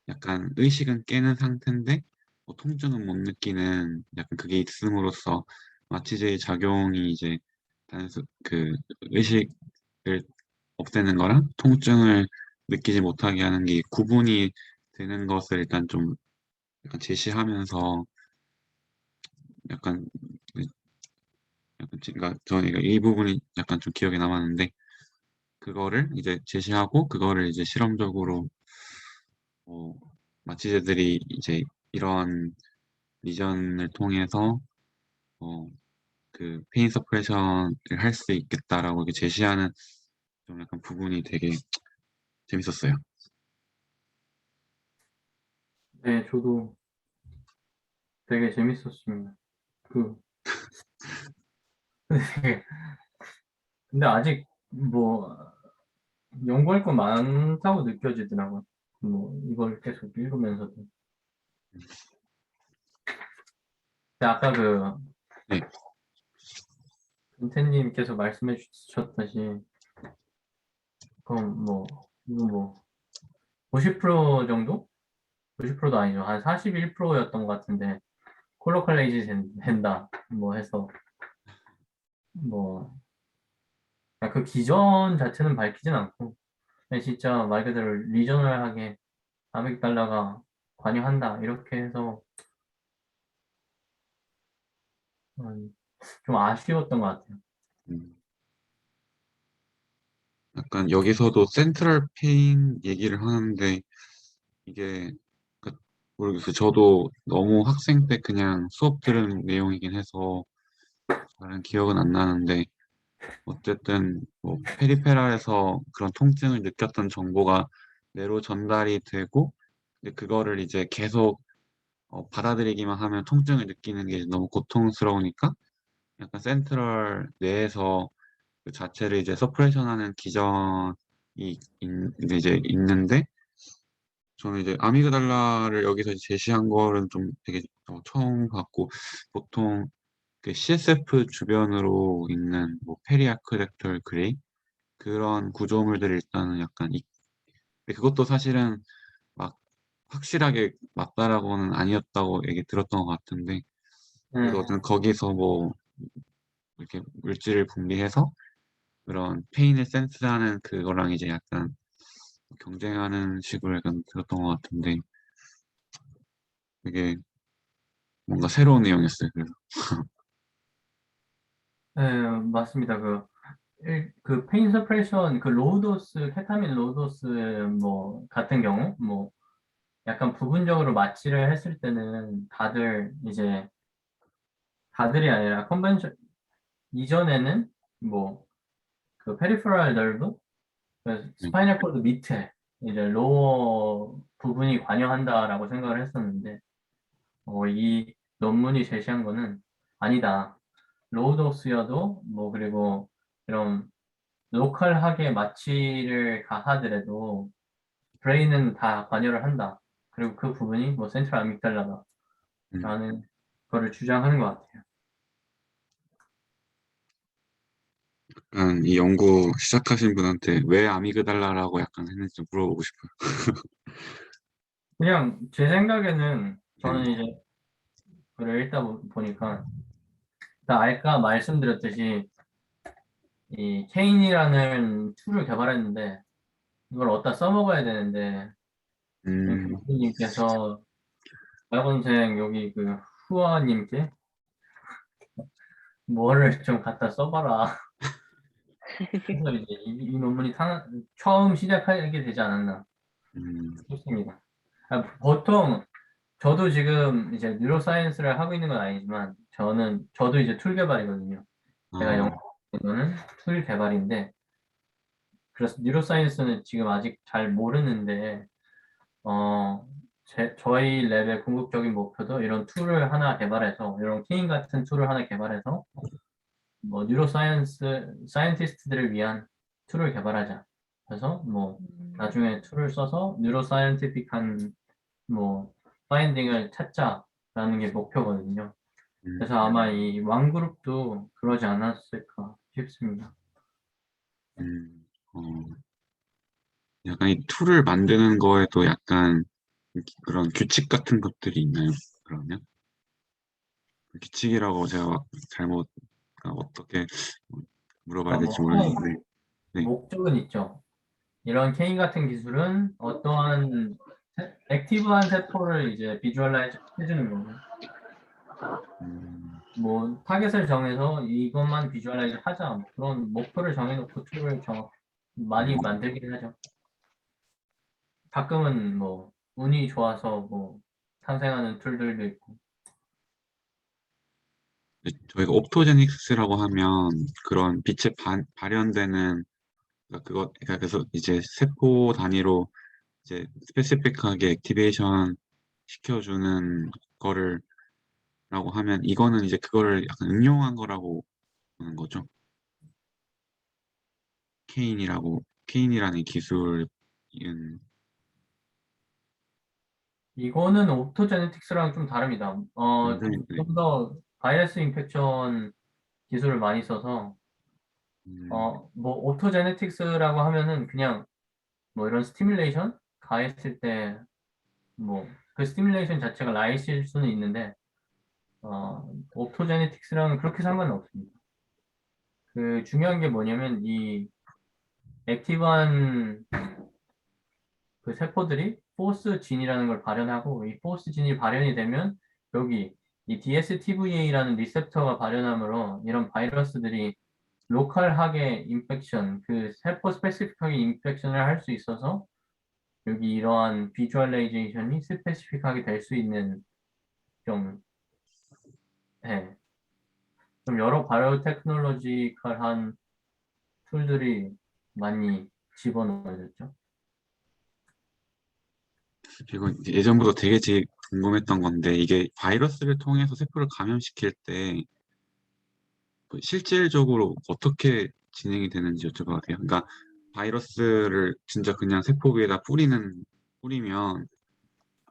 약간 의식은 깨는 상태인데 뭐 통증은 못 느끼는 약간 그게 있음으로써 마취제의 작용이 이제 의식을 없애는 거랑 통증을 느끼지 못하게 하는 게 구분이 되는 것을 일단 좀 약간 제시하면서 약간 그러니까 저희가 이 부분이 약간 좀 기억에 남았는데 그거를 이제 제시하고 그거를 이제 실험적으로 어, 마취제들이 이제 이런 리전을 통해서 어, 페인 서프레션을 할 수 있겠다라고 이렇게 제시하는 좀 약간 부분이 되게 재밌었어요. 네, 저도 되게 재밌었습니다. 그 근데 아직 뭐 연구할 거 많다고 느껴지더라고요. 뭐 이걸 계속 읽으면서도. 근데 아까 네, 김태님께서 말씀해 주셨듯이 그럼 이거 50% 정도? 50%도 아니죠. 한 41%였던 것 같은데 콜로컬레이지 된다. 해서 뭐 그 기전 자체는 밝히진 않고 그냥 진짜 말 그대로 리저널하게 아믹달라가 관여한다 이렇게 해서 좀 아쉬웠던 것 같아요. 음. 약간 여기서도 센트럴 페인 얘기를 하는데 이게 그 모르겠어요. 저도 너무 학생 때 그냥 수업 들은 내용이긴 해서 잘은 기억은 안 나는데 어쨌든 뭐 페리페랄에서 그런 통증을 느꼈던 정보가 뇌로 전달이 되고 근데 그거를 이제 계속 받아들이기만 하면 통증을 느끼는 게 너무 고통스러우니까 약간 센트럴 뇌에서 그 자체를 이제 서프레션하는 기전이 이제 있는데 저는 이제 아미그달라를 여기서 제시한 거는 좀 되게 처음 봤고 보통 그 CSF 주변으로 있는 뭐 페리아크렉털 그레이 그런 구조물들이 일단은 약간 근데 그것도 사실은 막 확실하게 맞다라고는 아니었다고 얘기 들었던 것 같은데 그래도 어쨌든 거기서 뭐 이렇게 물질을 분비해서 그런 페인을 센스하는 그거랑 이제 약간 경쟁하는 식으로 약간 들었던 것 같은데 되게 뭔가 새로운 내용이었어요. 그래서 네, 맞습니다. 그 페인 서프레션 그 로우도스 케타민 로우도스 같은 경우 약간 부분적으로 마취를 했을 때는 다들이 아니라 컨벤션 이전에는 그 페리페럴 nerve 네. 스파이널 코드 밑에 이제 로어 부분이 관여한다라고 생각을 했었는데 이 논문이 제시한 거는 아니다. 로우도스여도 그리고 이런 로컬하게 마취를 가하더라도 브레인은 다 관여를 한다. 그리고 그 부분이 센트럴 아믹달라다라는 음, 거를 주장하는 것 같아요. 약간 이 연구 시작하신 분한테 왜 아미그달라라고 약간 했는지 좀 물어보고 싶어요. 그냥 제 생각에는 네. 저는 이제 글을 읽다 보니까 아까 말씀드렸듯이 이 케인이라는 툴을 개발했는데 이걸 어디다 써먹어야 되는데 음, 교수님께서 대학원생 여기 후아님께 뭐를 좀 갖다 써봐라. 그래서 이제 이 논문이 처음 시작하게 되지 않았나 음, 싶습니다. 보통 저도 지금 이제 뉴로사이언스를 하고 있는 건 아니지만 저도 이제 툴 개발이거든요. 제가 아, 연구하는 거는 툴 개발인데 그래서 뉴로사이언스는 지금 아직 잘 모르는데 저희 랩의 궁극적인 목표도 이런 툴을 하나 개발해서 이런 케인 같은 툴을 하나 개발해서 사이언티스트들을 위한 툴을 개발하자. 그래서 나중에 툴을 써서 뉴로사이언티픽한 뭐 파인딩을 찾자라는 게 목표거든요. 음, 그래서 아마 이 왕그룹도 그러지 않았을까 싶습니다. 음, 어, 약간 이 툴을 만드는 거에도 약간 그런 규칙 같은 것들이 있나요? 그러면? 규칙이라고 제가 막 잘못, 어떻게 물어봐야 그러니까 될지 하나의 모르겠는데, 네. 목적은 있죠. 이런 케인 같은 기술은 어떠한 액티브한 세포를 이제 비주얼라이즈 해주는 거고, 음, 타겟을 정해서 이것만 비주얼라이즈 하자. 그런 목표를 정해놓고 툴을 많이 음. 만들긴 하죠. 가끔은 운이 좋아서 탄생하는 툴들도 있고. 저희가 옵토제닉스라고 하면 그런 빛에 발현되는 그러니까 그래서 이제 세포 단위로 이제 스페시픽하게 액티베이션 시켜주는 거를 라고 하면 이거는 이제 그거를 약간 응용한 거라고 하는 거죠. 케인이라는 기술은 이거는 옵토제네틱스랑 좀 다릅니다. 완전히 좀 더 바이러스 인펙션 기술을 많이 써서 뭐 오토제네틱스라고 하면은 그냥 뭐 이런 스티뮬레이션 가했을 때 뭐 그 스티뮬레이션 자체가 라이트일 수는 있는데 오토제네틱스랑은 그렇게 상관은 없습니다. 그 중요한 게 뭐냐면 이 액티브한 그 세포들이 포스 진이라는 걸 발현하고 이 포스 진이 발현이 되면 여기 이 DSTVA라는 리셉터가 발현하므로 이런 바이러스들이 로컬하게 인펙션, 그 세포 스페시픽하게 인펙션을 할 수 있어서 여기 이러한 비주얼라이제이션이 스페시픽하게 될 수 있는 좀, 예, 좀 여러 바이오 테크놀로지컬한 툴들이 많이 집어넣어졌죠. 그리고 이제 예전부터 되게 제일 궁금했던 건데 이게 바이러스를 통해서 세포를 감염시킬 때뭐 실질적으로 어떻게 진행이 되는지 여쭤봐도 돼요. 그러니까 바이러스를 진짜 그냥 세포 위에다 뿌리면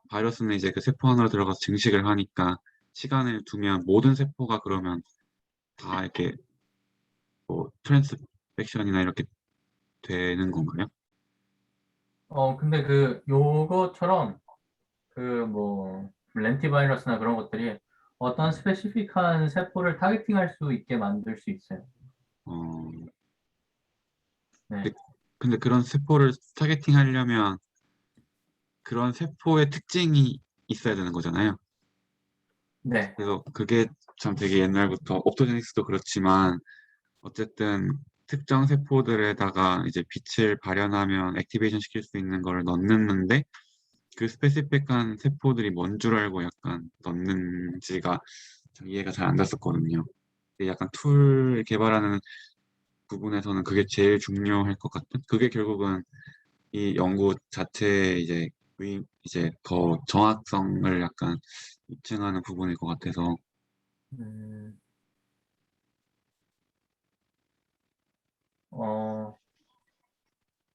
바이러스는 이제 그 세포 안으로 들어가서 증식을 하니까 시간을 두면 모든 세포가 그러면 다 이렇게 뭐 트랜스펙션이나 이렇게 되는 건가요? 근데 요거처럼 뭐 렌티바이러스나 그런 것들이 어떤 스페시픽한 세포를 타겟팅할 수 있게 만들 수 있어요. 어, 네, 근데, 근데 그런 세포를 타겟팅 하려면 그런 세포의 특징이 있어야 되는 거잖아요. 네, 그래서 그게 참 되게 옛날부터 옵토제닉스도 그렇지만 어쨌든 특정 세포들에다가 이제 빛을 발현하면 액티베이션 시킬 수 있는 거를 넣는데 그 스페시픽한 세포들이 뭔 줄 알고 약간 넣는지가 좀 이해가 잘 안 됐었거든요. 근데 약간 툴 개발하는 부분에서는 그게 제일 중요할 것 같은? 그게 결국은 이 연구 자체의 이제 더 정확성을 약간 입증하는 부분일 것 같아서. 음, 어,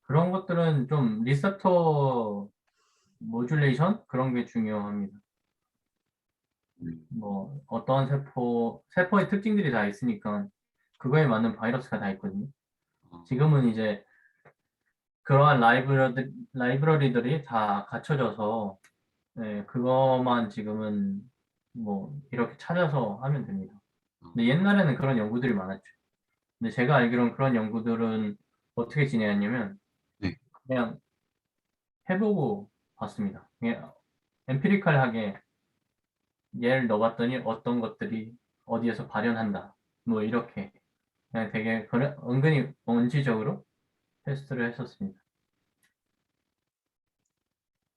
그런 것들은 좀 리셉터 모듈레이션 그런 게 중요합니다. 음, 뭐 어떠한 세포의 특징들이 다 있으니까 그거에 맞는 바이러스가 다 있거든요. 어, 지금은 이제 그러한 라이브러리들이 다 갖춰져서 네, 그것만 지금은 뭐 이렇게 찾아서 하면 됩니다. 어, 근데 옛날에는 그런 연구들이 많았죠. 근데 제가 알기로는 그런 연구들은 어떻게 진행했냐면 네. 그냥 해보고 봤습니다. 그냥 엠피리컬하게 얘를 넣어봤더니 어떤 것들이 어디에서 발현한다. 뭐 이렇게 그냥 되게 은근히 원시적으로 테스트를 했었습니다.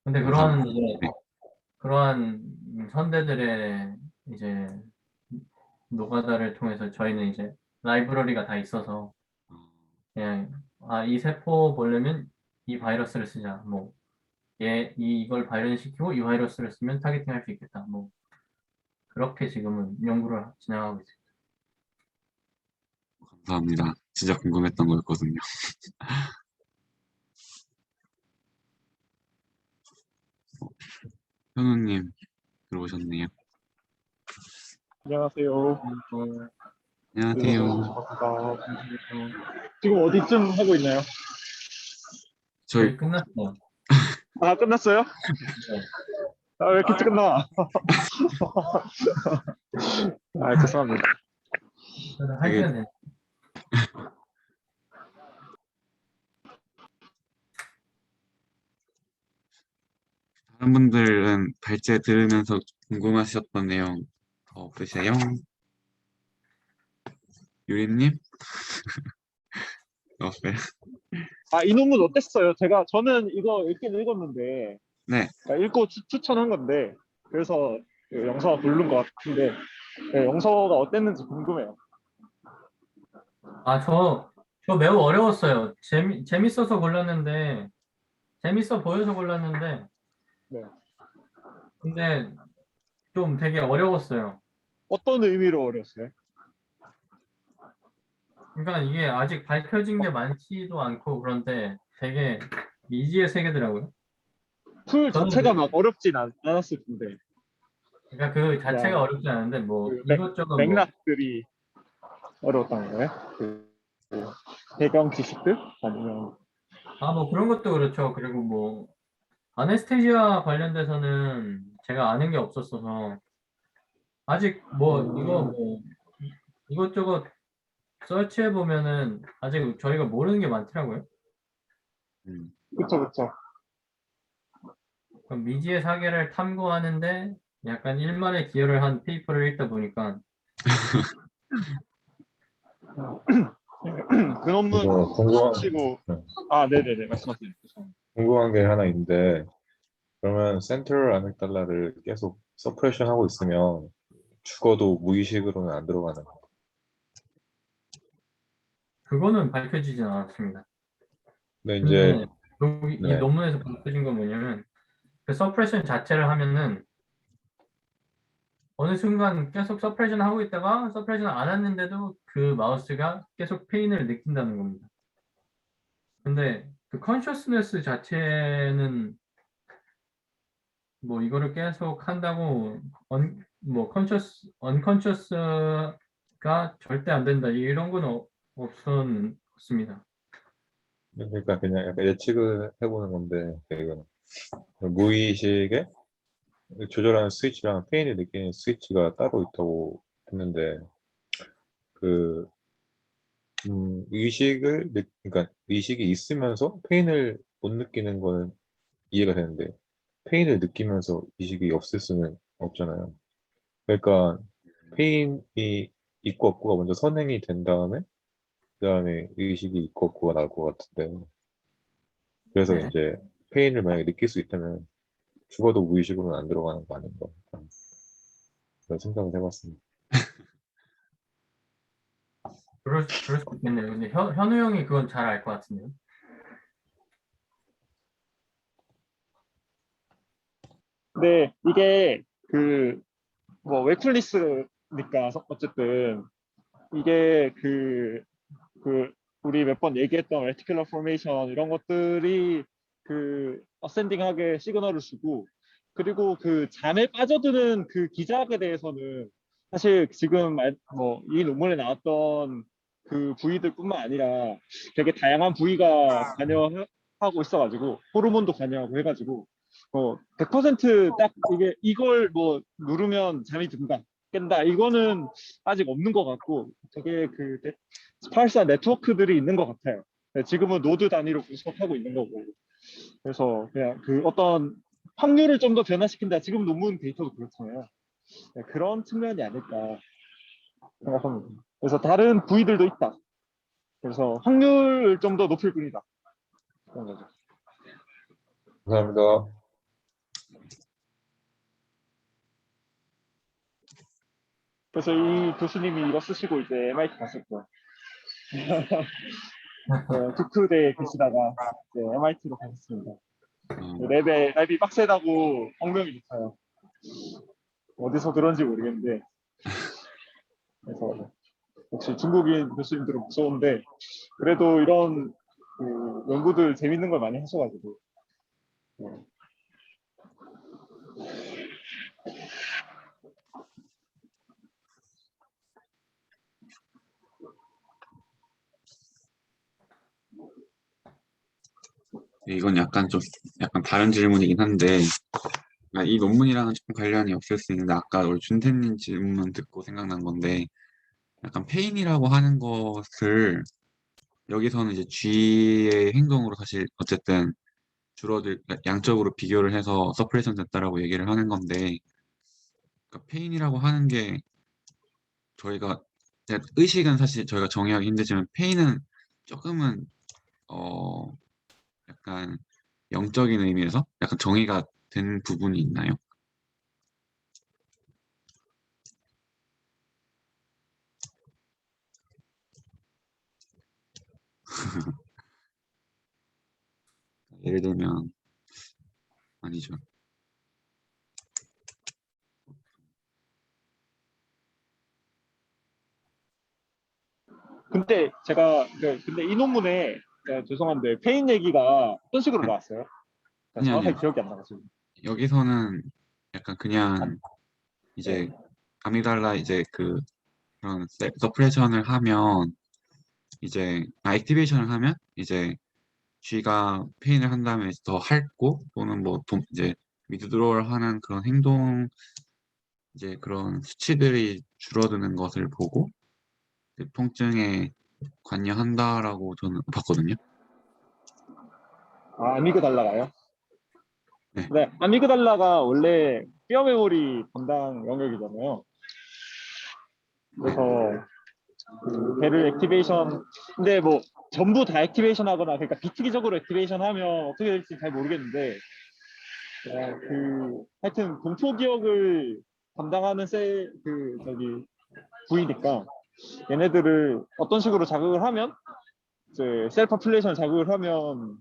근데 감사합니다. 네. 그러한 선대들의 이제 노가다를 통해서 저희는 이제 라이브러리가 다 있어서 어, 그냥 이 세포 보려면 이 바이러스를 쓰자. 뭐 이걸 발현시키고 이 바이러스를 쓰면 타겟팅할 수 있겠다. 뭐 그렇게 지금은 연구를 진행하고 있습니다. 감사합니다. 진짜 궁금했던 거였거든요. 현우님 들어오셨네요. 안녕하세요. 어, 안녕하세요. 반갑습니다. 어, 지금 어디쯤 하고 있나요? 저희 저희 끝났어요. 아, 끝났어요? 네. 아, 왜 이렇게 끝나? 아, 죄송합니다. 저는 한 되게 시간 됐 다른 분들은 발제 들으면서 궁금하셨던 내용 더 없으세요? 유리님? 없어요? 아, 이 논문 어땠어요? 저는 이거 읽긴 읽었는데, 네. 그러니까 읽고 추천한 건데, 그래서 그 영서가 고른 것 같은데, 네, 영서가 어땠는지 궁금해요. 저 매우 어려웠어요. 재밌어서 골랐는데, 재밌어 보여서 골랐는데, 네. 근데 좀 되게 어려웠어요. 어떤 의미로 어려웠어요? 그러니까 이게 아직 밝혀진 게 많지도 않고 그런데 되게 미지의 세계더라고요. 툴 저는 자체가 막 어렵진 않았을 텐데, 그러니까 그 자체가 그냥 어렵지 않은데 뭐 그 이것저것 뭐 맥락들이 어려웠다는 거예요? 배경 지식들 아니면 뭐 그런 것도 그렇죠. 그리고 뭐 아네스테시아 관련돼서는 제가 아는 게 없었어서 아직 뭐 이거 뭐 이것저것 서치해 보면은 아직 저희가 모르는 게 많더라고요. 음, 그쵸. 그럼 미지의 사계를 탐구하는데 약간 일말의 기여를 한 페이퍼를 읽다 보니까 그 논문 이거 치고 네, 네네네 말씀하세요. 궁금한 게 하나 있는데, 그러면 센트럴 아믹달라를 계속 서프레션 하고 있으면 죽어도 무의식으로는 안 들어가는 거. 그거는 밝혀지진 않았습니다. 근데 이제, 근데 여기 이 네, 논문에서 밝혀진 건 뭐냐면 그 서프레션 자체를 하면은 어느 순간 계속 서프레션 하고 있다가 서프레션 안 했는데도 그 마우스가 계속 페인을 느낀다는 겁니다. 근데 그 컨셔스네스 자체는 뭐 이거를 계속 한다고 뭐 언컨셔스가 절대 안 된다 이런 건 없었습니다. 그러니까 그냥 약간 예측을 해보는 건데, 이거는 무의식에 조절하는 스위치랑 페인을 느끼는 스위치가 따로 있다고 했는데, 그, 그러니까 의식이 있으면서 페인을 못 느끼는 거는 이해가 되는데, 페인을 느끼면서 의식이 없을 수는 없잖아요. 그러니까 페인이 있고 없고가 먼저 선행이 된 다음에 그 다음에 의식이 있고 없고가 나올 것 같은데 그래서 네. 이제 페인을 만약에 느낄 수 있다면 죽어도 무의식으로는 안 들어가는 거 아닌가 그런 생각을 해봤습니다. 그럴 수 있겠네요. 근데 현우 형이 그건 잘 알 것 같은데요. 근데 이게 그 뭐 웨클리스니까 어쨌든 이게 그 우리 몇 번 얘기했던 레티큘러 포메이션 이런 것들이 그 어센딩하게 시그널을 주고 그리고 그 잠에 빠져드는 그 기자학에 대해서는 사실 지금 뭐이 논문에 나왔던 그 부위들뿐만 아니라 되게 다양한 부위가 관여하고 있어가지고 호르몬도 관여하고 해가지고 100%딱 이걸 뭐 누르면 잠이 든다 깬다 이거는 아직 없는 것 같고 되게 그 스파르스한 네트워크들이 있는 것 같아요. 네, 지금은 노드 단위로 분석하고 있는 거고. 그래서 그냥 그 어떤 확률을 좀 더 변화시킨다. 지금 논문 데이터도 그렇잖아요. 네, 그런 측면이 아닐까 생각합니다. 그래서 다른 부위들도 있다. 그래서 확률을 좀 더 높일 뿐이다. 그런 거죠. 감사합니다. 그래서 이 교수님이 이거 쓰시고 이제 MIT 갔었죠. 두크대에 계시다가 이제 MIT로 가셨습니다. 어, 랩이 빡세다고 엉명이 붙어요. 어디서 들었는지 모르겠는데. 그래서 역시 중국인 교수님들은 무서운데 그래도 이런 그 연구들 재밌는 걸 많이 하셔가지고 네. 이건 약간 다른 질문이긴 한데, 이 논문이랑은 조금 관련이 없을 수 있는데, 아까 우리 준태님 질문 듣고 생각난 건데, 약간 페인이라고 하는 것을 여기서는 이제 G의 행동으로 사실 어쨌든 그러니까 양적으로 비교를 해서 서프레션 됐다라고 얘기를 하는 건데, 그러니까 페인이라고 하는 게 저희가 의식은 사실 저희가 정의하기 힘들지만 페인은 조금은 어 약간 영적인 의미에서 약간 정의가 된 부분이 있나요? 예를 들면 아니죠. 근데 제가 근데 이 논문에 죄송한데 페인 얘기가 어떤 식으로 나왔어요? 아니 정확하게 아니요. 기억이 안 나가지고 여기서는 약간 그냥 네. 이제 아미달라 이제 그런 서프레션을 하면 이제 액티베이션을 하면 이제 G가 페인을 한 다음에 더 핥고 또는 뭐 이제 위드드로를 하는 그런 행동 이제 그런 수치들이 줄어드는 것을 보고 이제 통증에 관여한다라고 저는 봤거든요. 아, 아미그달라가요? 네. 네, 아미그달라가 원래 뼈 메모리 담당 영역이잖아요. 그래서 그 걔를 액티베이션, 근데 뭐 전부 다 액티베이션 하거나 그러니까 비특이적으로 액티베이션 하면 어떻게 될지 잘 모르겠는데 하여튼 공포 기억을 담당하는 저기 부위니까 얘네들을 어떤 식으로 자극을 하면 이제 셀프 플레이션 자극을 하면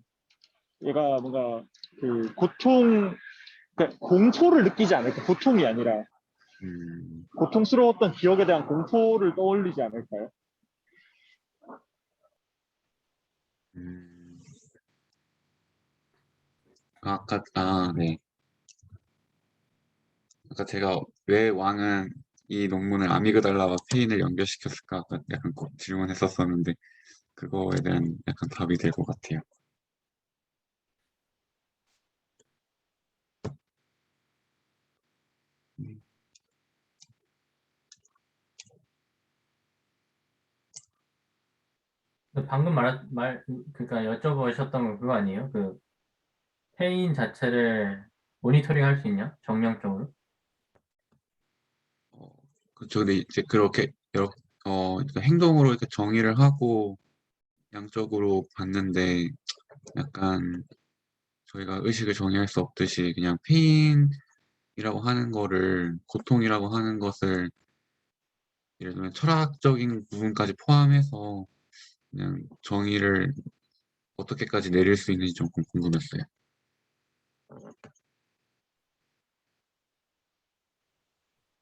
얘가 뭔가 그 그러니까 공포를 느끼지 않을까. 고통이 아니라 고통스러웠던 기억에 대한 공포를 떠올리지 않을까요? 음, 네. 아까 제가 왜 왕은 이 논문을 아미그달라와 페인을 연결시켰을까 아까 약간 꼭 질문했었었는데 그거에 대한 약간 답이 될 것 같아요. 방금 그러니까 여쭤보셨던 건 그거 아니에요? 그 페인 자체를 모니터링 할 수 있냐? 정량적으로? 그렇죠. 근데 이제 그렇게 이렇게 행동으로 이렇게 정의를 하고 양적으로 봤는데 약간 저희가 의식을 정의할 수 없듯이 그냥 페인이라고 하는 거를 고통이라고 하는 것을 예를 들면 철학적인 부분까지 포함해서 그냥 정의를 어떻게까지 내릴 수 있는지 좀 궁금했어요.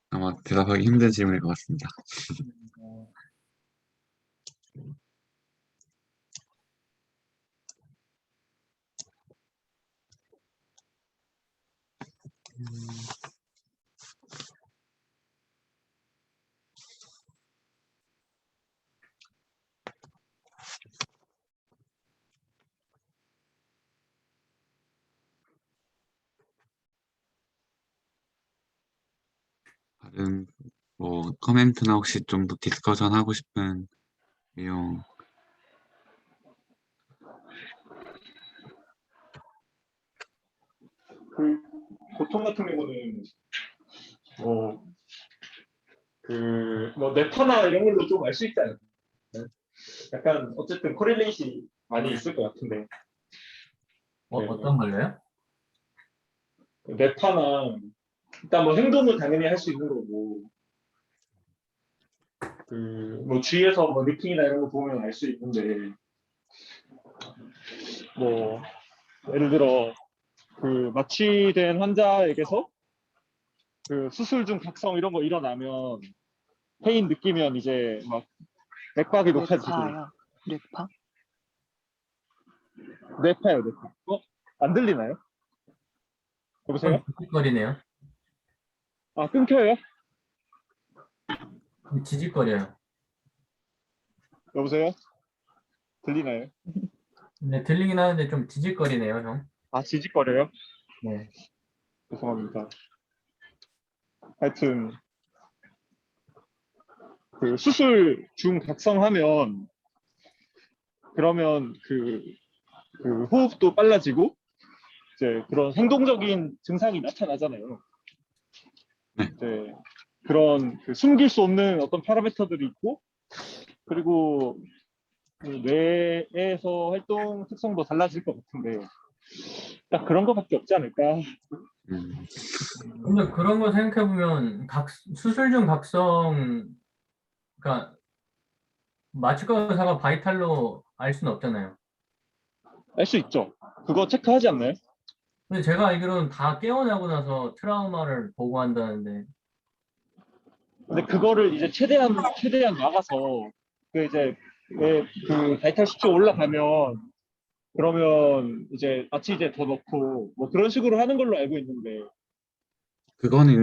아마 대답하기 힘든 질문일 것 같습니다. 다른 뭐 커멘트나 혹시 좀 더 디스커션 하고 싶은 내용 그 고통 같은 경우는 뭐 뇌파나 이런 걸로 좀 알 수 있지 않을까요? 약간 어쨌든 코릴레이션이 많이 있을 것 같은데 네. 어떤 걸로요? 뇌파나 일단 뭐 행동은 당연히 할 수 있는 거고 뭐 주위에서 뭐 느낌이나 이런 거 보면 알 수 있는데 뭐 예를 들어 그 마취된 환자에게서 그 수술 중 각성 이런 거 일어나면 페인 느끼면 이제 막 맥박이 높아지고 뇌파요. 뇌파? 뇌파요 뇌파. 안 들리나요? 여보세요? 지직거리네요. 아 끊겨요? 지직거려요. 여보세요? 들리나요? 네, 들리긴 하는데 좀 지직거리네요, 형. 아 지직거려요? 네. 죄송합니다. 하여튼 그 수술 중 각성하면 그러면 그 호흡도 빨라지고 이제 그런 행동적인 증상이 나타나잖아요. 네. 이제 그런 숨길 수 없는 어떤 파라미터들이 있고 그리고 그 뇌에서 활동 특성도 달라질 것 같은데 딱 그런 거밖에 없지 않을까. 음, 근데 그런 거 생각해보면 수술 중 각성, 그러니까 마취과 의사가 바이탈로 알 수는 없잖아요. 알 수 있죠. 그거 체크하지 않나요? 근데 제가 알기로는 다 깨어나고 나서 트라우마를 보고한다는데. 근데 그거를 이제 최대한 막아서 그 이제 그 바이탈 수치 올라가면 그러면 이제 마취제 더 넣고 뭐 그런 식으로 하는 걸로 알고 있는데 그거는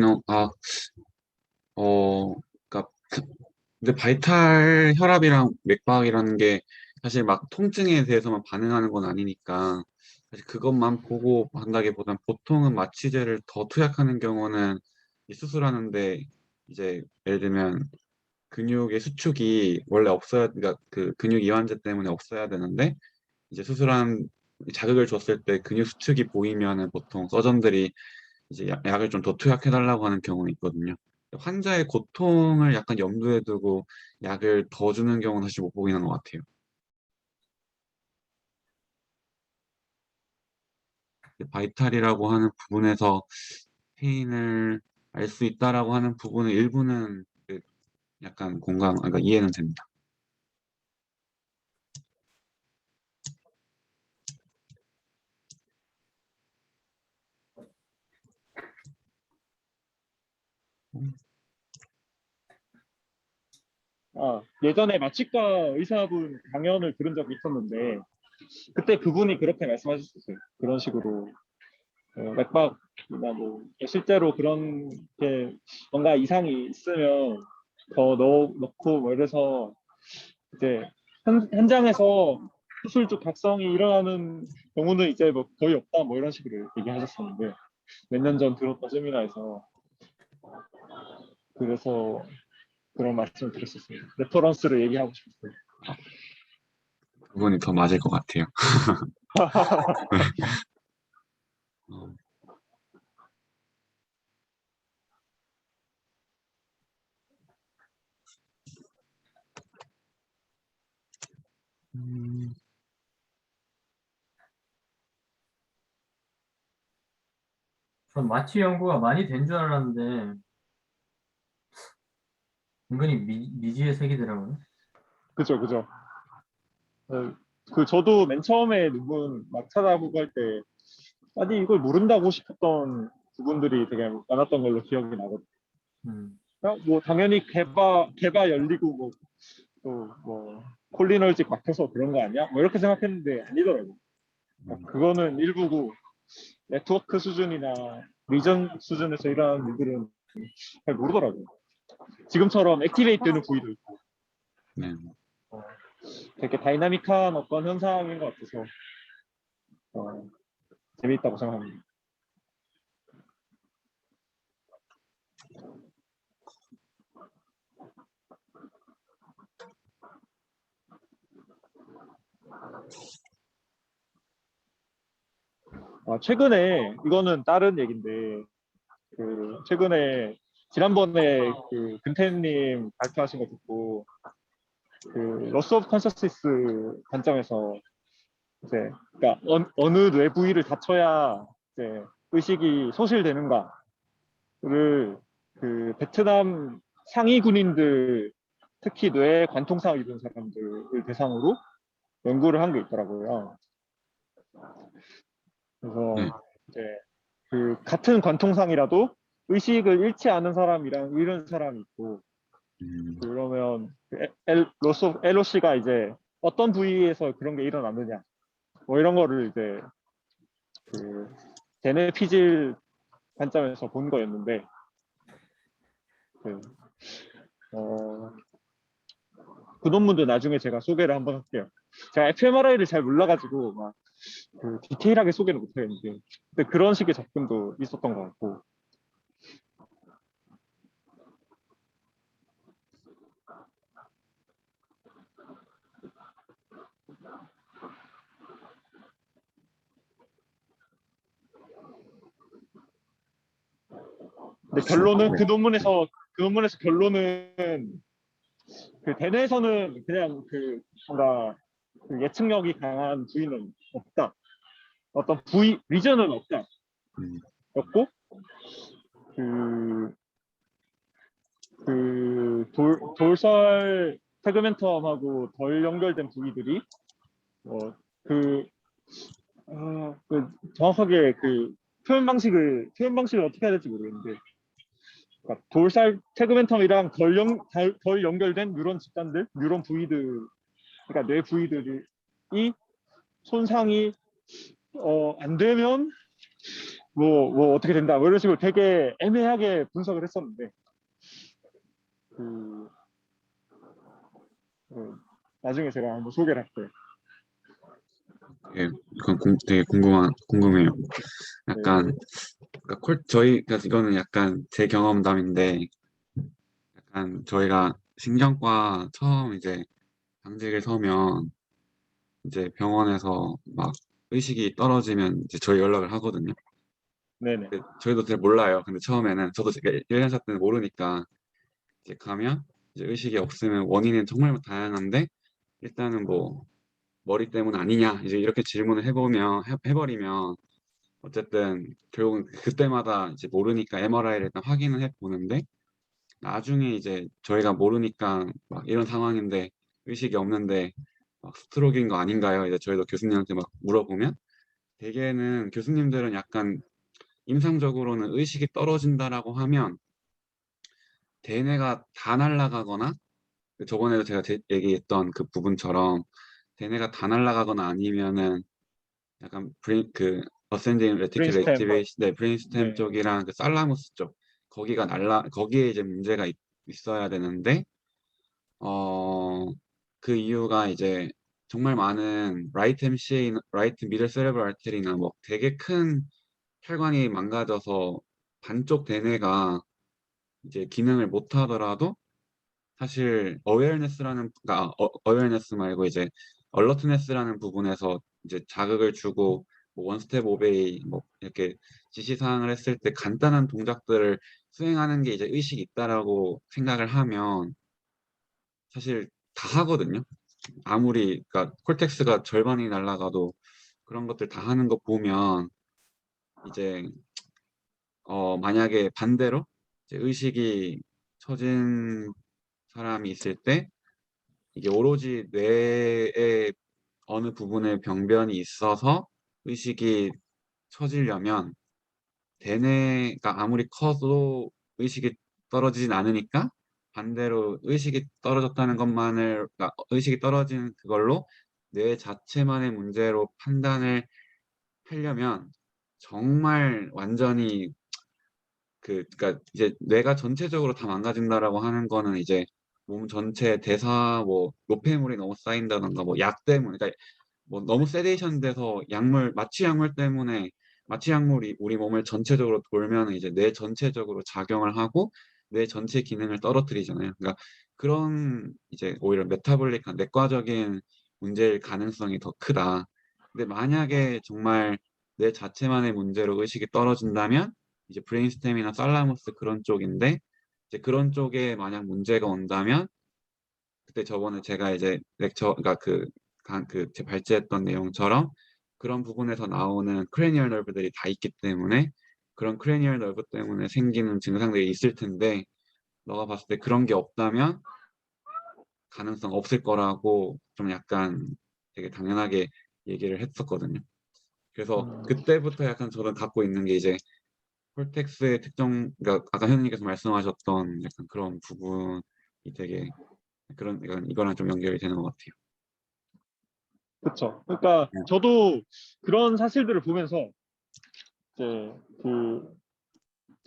그러니까 근데 바이탈 혈압이랑 맥박이라는 게 사실 막 통증에 대해서만 반응하는 건 아니니까 사실 그것만 보고 한다기보단 보통은 마취제를 더 투약하는 경우는 이 수술하는데 이제 예를 들면 근육의 수축이 원래 없어야 그러니까 그 근육 이완제 때문에 없어야 되는데 이제 수술한 자극을 줬을 때 근육 수축이 보이면은 보통 서전들이 이제 약을 좀 더 투약해달라고 하는 경우는 있거든요. 환자의 고통을 약간 염두에 두고 약을 더 주는 경우는 사실 못 보이는 것 같아요. 바이탈이라고 하는 부분에서 페인을 알 수 있다라고 하는 부분의 일부는 그 약간 그러니까 이해는 됩니다. 예전에 마취과 의사분 강연을 들은 적이 있었는데 그때 그분이 그렇게 말씀하셨어요. 그런 식으로 맥박이나 뭐 실제로 그런 게 뭔가 이상이 있으면 더 넣고 뭐 이래서 이제 현장에서 수술 중 각성이 일어나는 경우는 이제 뭐 거의 없다 뭐 이런 식으로 얘기하셨었는데 몇 년 전 들었던 세미나에서 그래서 그런 말씀을 드렸었습니다. 레퍼런스를 얘기하고 싶었어요. 그분이 더 맞을 것 같아요. 어, 음, 전 마취 연구가 많이 된 줄 알았는데 은근히 미지의 세계더라고요. 그죠, 그죠. 그 저도 맨 처음에 누군 막 찾아보고 할 때 아니 이걸 모른다고 싶었던 부분들이 되게 많았던 걸로 기억이 나거든요. 음, 뭐 당연히 개바 열리고 뭐 또 뭐 콜리널직 막혀서 그런 거 아니야? 뭐 이렇게 생각했는데 아니더라고. 그거는 일부고 네트워크 수준이나 리전 수준에서 일어나는 일들은 잘 모르더라고요. 지금처럼 액티베이트 되는 부위도 있고 네. 어, 되게 다이나믹한 어떤 현상인 것 같아서 재미있다고 생각합니다. 최근에 이거는 다른 얘기인데 그 최근에 지난번에 그 근태님 발표하신 거 듣고 그 로스 오브 컨셔스니스 관점에서 이제 그러니까 어느 뇌 부위를 다쳐야 이제 의식이 소실되는가를 그 베트남 상위 군인들 특히 뇌 관통상을 입은 사람들을 대상으로 연구를 한 게 있더라고요. 네. 그래서 이제 그 같은 관통상이라도 의식을 잃지 않은 사람이랑 잃은 사람이 있고 그러면 로스 오브 LOC가 이제 어떤 부위에서 그런 게 일어났느냐 뭐 이런 거를 이제 그 제네 피질 관점에서 본 거였는데 그, 어, 그 논문도 나중에 제가 소개를 한번 할게요. 제가 fMRI를 잘 몰라가지고 막 그 디테일하게 소개를 못하겠는데 근데 그런 식의 접근도 있었던 것 같고 근데 결론은 그 논문에서 결론은 그 대뇌에서는 그냥 그 뭔가 그 예측력이 강한 부위는 없다. 어떤 부위 리전은 없다. 음, 였고 그, 돌설 세그멘텀하고 덜 연결된 부위들이 그, 정확하게 그 표현 방식을 어떻게 해야 될지 모르겠는데 그러니까 돌살 세그멘텀이랑 덜 연결된 뉴런 집단들, 뉴런 부위들, 그러니까 뇌 부위들이 손상이 안 되면 뭐 어떻게 된다 뭐 이런 식으로 되게 애매하게 분석을 했었는데 그 나중에 제가 한번 소개를 할게요. 예, 그건 되게 궁금해요. 약간 네, 그러니까 그러니까 이거는 약간 제 경험담인데, 약간 저희가 신경과 처음 이제 당직을 서면 이제 병원에서 막 의식이 떨어지면 이제 저희 연락을 하거든요. 네네. 근데 저희도 잘 몰라요. 근데 처음에는 저도 1년차 때는 모르니까 이제 가면 이제 의식이 없으면 원인은 정말 다양한데, 일단은 뭐 머리 때문 아니냐 이제 이렇게 질문을 해버리면 어쨌든 결국은 그때마다 이제 모르니까 MRI를 일단 확인을 해 보는데, 나중에 이제 저희가 모르니까 막 이런 상황인데 의식이 없는데 막 스트로크인 거 아닌가요? 이제 저희도 교수님한테 막 물어보면, 대개는 교수님들은 약간 임상적으로는 의식이 떨어진다라고 하면 대뇌가 다 날아가거나, 저번에도 제가 얘기했던 그 부분처럼 대뇌가 다 날아가거나 아니면은 약간 어센딩 레티큘러 브레인스템. 액티베이션, 네, 브레인스템 네. 쪽이랑 그 살라무스 쪽, 거기에 이제 문제가 있어야 되는데, 어, 그 이유가 이제 정말 많은 라이트 미들 세레브럴 아테리나 뭐 되게 큰 혈관이 망가져서 반쪽 대뇌가 이제 기능을 못 하더라도, 사실 그러니까 어웨어네스 말고 이제 얼러트네스라는 부분에서 이제 자극을 주고 뭐 원스텝 오베이 뭐 이렇게 지시사항을 했을 때 간단한 동작들을 수행하는 게 이제 의식이 있다라고 생각을 하면 사실 다 하거든요. 아무리 그러니까 콜텍스가 절반이 날아가도 그런 것들 다 하는 거 보면, 이제 만약에 반대로 이제 의식이 처진 사람이 있을 때 이게 오로지 뇌의 어느 부분에 병변이 있어서 의식이 처지려면 대뇌가 아무리 커도 의식이 떨어지진 않으니까, 반대로 의식이 떨어졌다는 것만을 그러니까 의식이 떨어진 그걸로 뇌 자체만의 문제로 판단을 하려면 정말 완전히 그러니까 이제 뇌가 전체적으로 다 망가진다라고 하는 거는 이제 몸 전체 대사 뭐 노폐물이 너무 쌓인다던가 뭐 약 때문에, 그러니까 뭐 너무 세데이션 돼서 마취 약물 때문에, 마취 약물이 우리 몸을 전체적으로 돌면 이제 뇌 전체적으로 작용을 하고 뇌 전체 기능을 떨어뜨리잖아요. 그러니까 그런 이제 오히려 메타볼릭한 내과적인 문제일 가능성이 더 크다. 근데 만약에 정말 뇌 자체만의 문제로 의식이 떨어진다면 이제 브레인스템이나 살라무스 그런 쪽인데, 이제 그런 쪽에 만약 문제가 온다면 그때 저번에 제가 이제 그러니까 제 발제했던 내용처럼 그런 부분에서 나오는 크레니얼 nerve들이 다 있기 때문에 그런 크레니얼 nerve 때문에 생기는 증상들이 있을 텐데, 너가 봤을 때 그런 게 없다면 가능성 없을 거라고 좀 약간 되게 당연하게 얘기를 했었거든요. 그래서 그때부터 약간 저는 갖고 있는 게 이제 콜텍스의 그러니까 아까 현우님께서 말씀하셨던 약간 그런 부분이 되게 그런 약간 이거랑 좀 연결이 되는 것 같아요. 그렇죠. 그러니까 저도 그런 사실들을 보면서 이제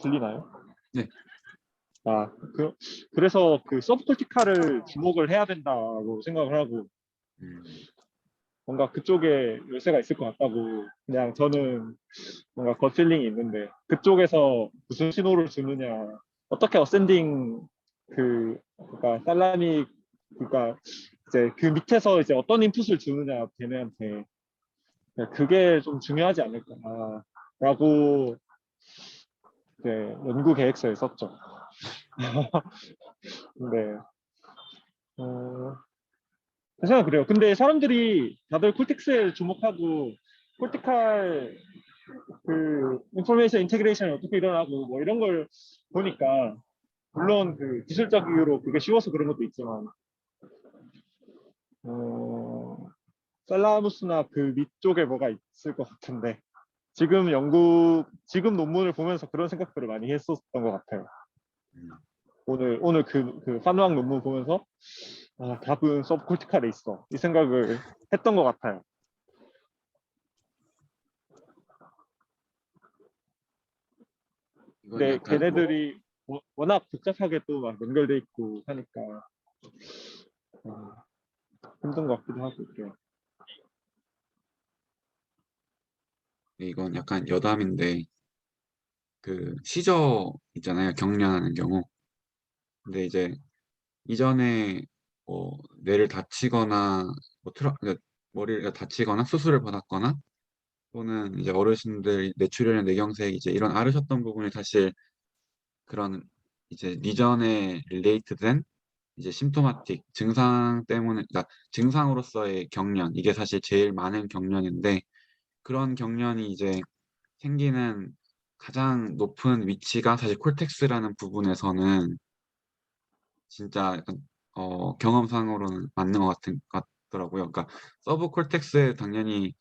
들리나요? 네. 아, 그래서 그 서브콜티칼을 주목을 해야 된다고 생각을 하고, 음, 뭔가 그쪽에 열쇠가 있을 것 같다고, 그냥 저는 뭔가 겉필링이 있는데, 그쪽에서 무슨 신호를 주느냐, 어떻게 어센딩 그러니까 살라미, 그러니까 이제 그 밑에서 이제 어떤 인풋을 주느냐 걔네한테, 그게 좀 중요하지 않을까라고 이제 연구 계획서에 썼죠. 근데 어, 생각 그래요. 근데 사람들이 다들 콜텍스에 주목하고 콜티칼 인포메이션 인테그레이션이 어떻게 일어나고 뭐 이런 걸 보니까, 물론 그 기술적 이유로 그게 쉬워서 그런 것도 있지만, 어, 셀라무스나 그 밑쪽에 뭐가 있을 것 같은데, 지금 논문을 보면서 그런 생각들을 많이 했었던 것 같아요. 음. 오늘 그 판왕 논문 보면서, 아, 답은 서브콜티칼에 있어, 이 생각을 했던 것 같아요. 이건 근데 약간 뭐 걔네들이 워낙 복잡하게 또 막 연결돼 있고 하니까, 힘든 것 같기도 하고 그래요. 이건 약간 여담인데 그 시저 있잖아요. 경련하는 경우. 근데 이제 이전에 뭐 뇌를 다치거나 그러니까 머리를 다치거나 수술을 받았거나 또는 이제 어르신들 뇌출혈이나 뇌경색 이제 이런 앓으셨던 부분이 사실 그런 이제 리전에 릴레이트된 이제 심토마틱 증상 때문에 그러니까 증상으로서의 경련 이게 사실 제일 많은 경련인데 그런 경련이 이제 생기는 가장 높은 위치가 사실 콜텍스라는 부분에서는 진짜 약간 경험상으로는 맞는 것 같더라고요. 그러니까 서브 콜텍스에 당연히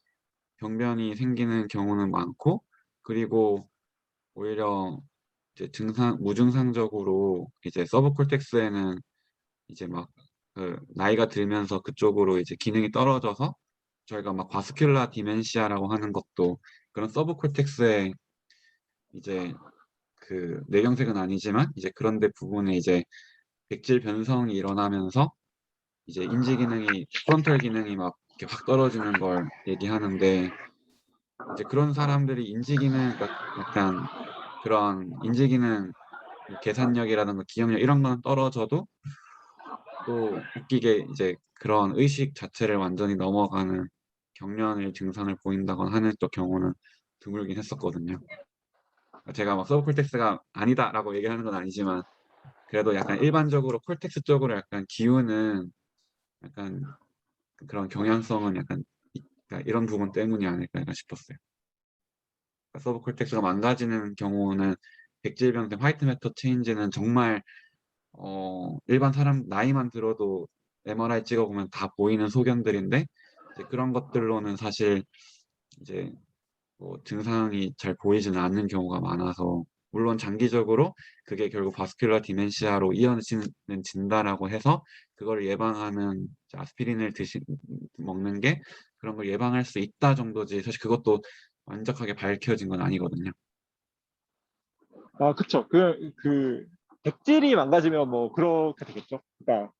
병변이 생기는 경우는 많고 그리고 오히려 이제 무증상적으로 이제 서브 콜텍스에는 이제 막 그 나이가 들면서 그쪽으로 이제 기능이 떨어져서 저희가 막 바스큘라 디멘시아라고 하는 것도 그런 서브 콜텍스에 이제 그 뇌경색은 아니지만 이제 그런데 부분에 이제 백질 변성이 일어나면서 이제 인지 기능이 프론탈 기능이 막 이렇게 확 떨어지는 걸 얘기하는데 이제 그런 사람들이 인지 기능 그러니까 약간 그런 인지 기능 뭐 계산력이라든가 기억력 이런 거는 떨어져도 또 웃기게 이제 그런 의식 자체를 완전히 넘어가는 경련의 증상을 보인다거나 하는 또 경우는 드물긴 했었거든요. 제가 막 서브 콜텍스가 아니다라고 얘기하는 건 아니지만 그래도 약간 일반적으로 콜텍스 쪽으로 약간 기우는 약간 그런 경향성은 약간 그러니까 이런 부분 때문이 아닐까 싶었어요. 그러니까 서브 콜텍스가 망가지는 경우는 백질병된 화이트 매터 체인지는 정말 일반 사람 나이만 들어도 MRI 찍어보면 다 보이는 소견들인데 이제 그런 것들로는 사실 이제 뭐 증상이 잘 보이지는 않는 경우가 많아서 물론 장기적으로 그게 결국 바스큘라 디멘시아로 이어지는 진다라고 해서 그걸 예방하는 아스피린을 먹는 게 그런 걸 예방할 수 있다 정도지 사실 그것도 완벽하게 밝혀진 건 아니거든요. 아, 그쵸. 백질이 망가지면 뭐 그렇게 되겠죠. 그러니까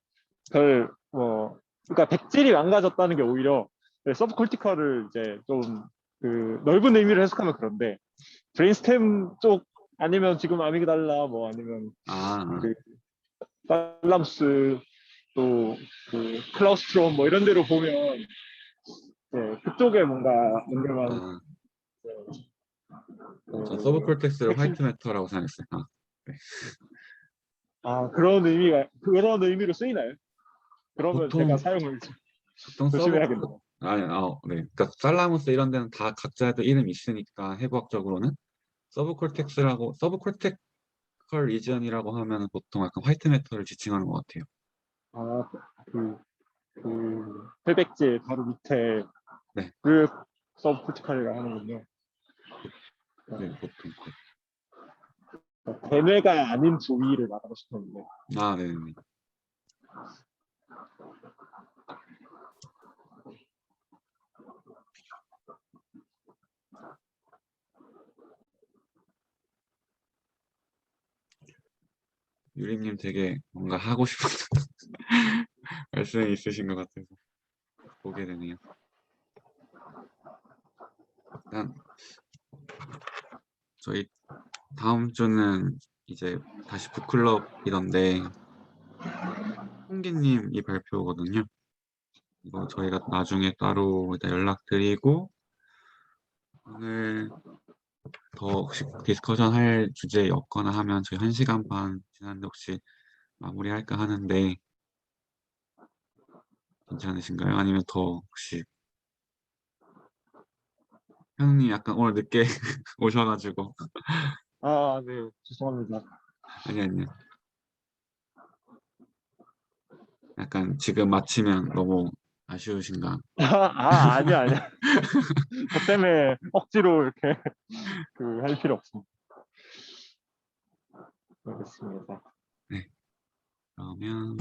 그러니까 백질이 망가졌다는 게 오히려 서브콜티컬을 이제 좀 그 넓은 의미로 해석하면 그런데 브레인스템 쪽 아니면 지금 아미그달라 뭐 아니면 아, 그 탈라무스 또 그 클라우스트롬 뭐 이런 데로 보면 그쪽에 뭔가 연결만 아, 전 그 서브콜텍스를 핵심 화이트 매터라고 생각했어요. 아, 네. 그런 의미로 쓰이나요? 그러면 제가 보통 사용을 보통 조심해야겠네요. 네. 그러니까 살라무스 이런 데는 다 각자의 이름이 있으니까 해부학적으로는 서브콜텍컬 리전이라고 하면 보통 약간 화이트 매터를 지칭하는 것 같아요. 아, 그, 회백질 바로 밑에 네, 그 서브코티컬이라고 하는군요. 네, 보통. 대뇌가 아닌 부위를 말하고 싶었는데. 아, 네, 네. 유림님 되게 뭔가 하고 싶은 말씀이 있으신 것 같아서 보게 되네요. 일단 저희 다음 주는 이제 다시 북클럽이던데 홍기님이 발표거든요. 이거 저희가 나중에 따로 일단 연락드리고 오늘 더 혹시 디스커션 할 주제 없거나 하면 저희 1시간 반 지났는데 혹시 마무리할까 하는데 괜찮으신가요? 아니면 더 혹시 현우님 약간 오늘 늦게 오셔가지고 아, 네. 죄송합니다. 아니요. 약간 지금 마치면 너무 아쉬우신가? 아니야. 저 때문에 억지로 이렇게 할 필요 없습니다. 알겠습니다. 네. 그러면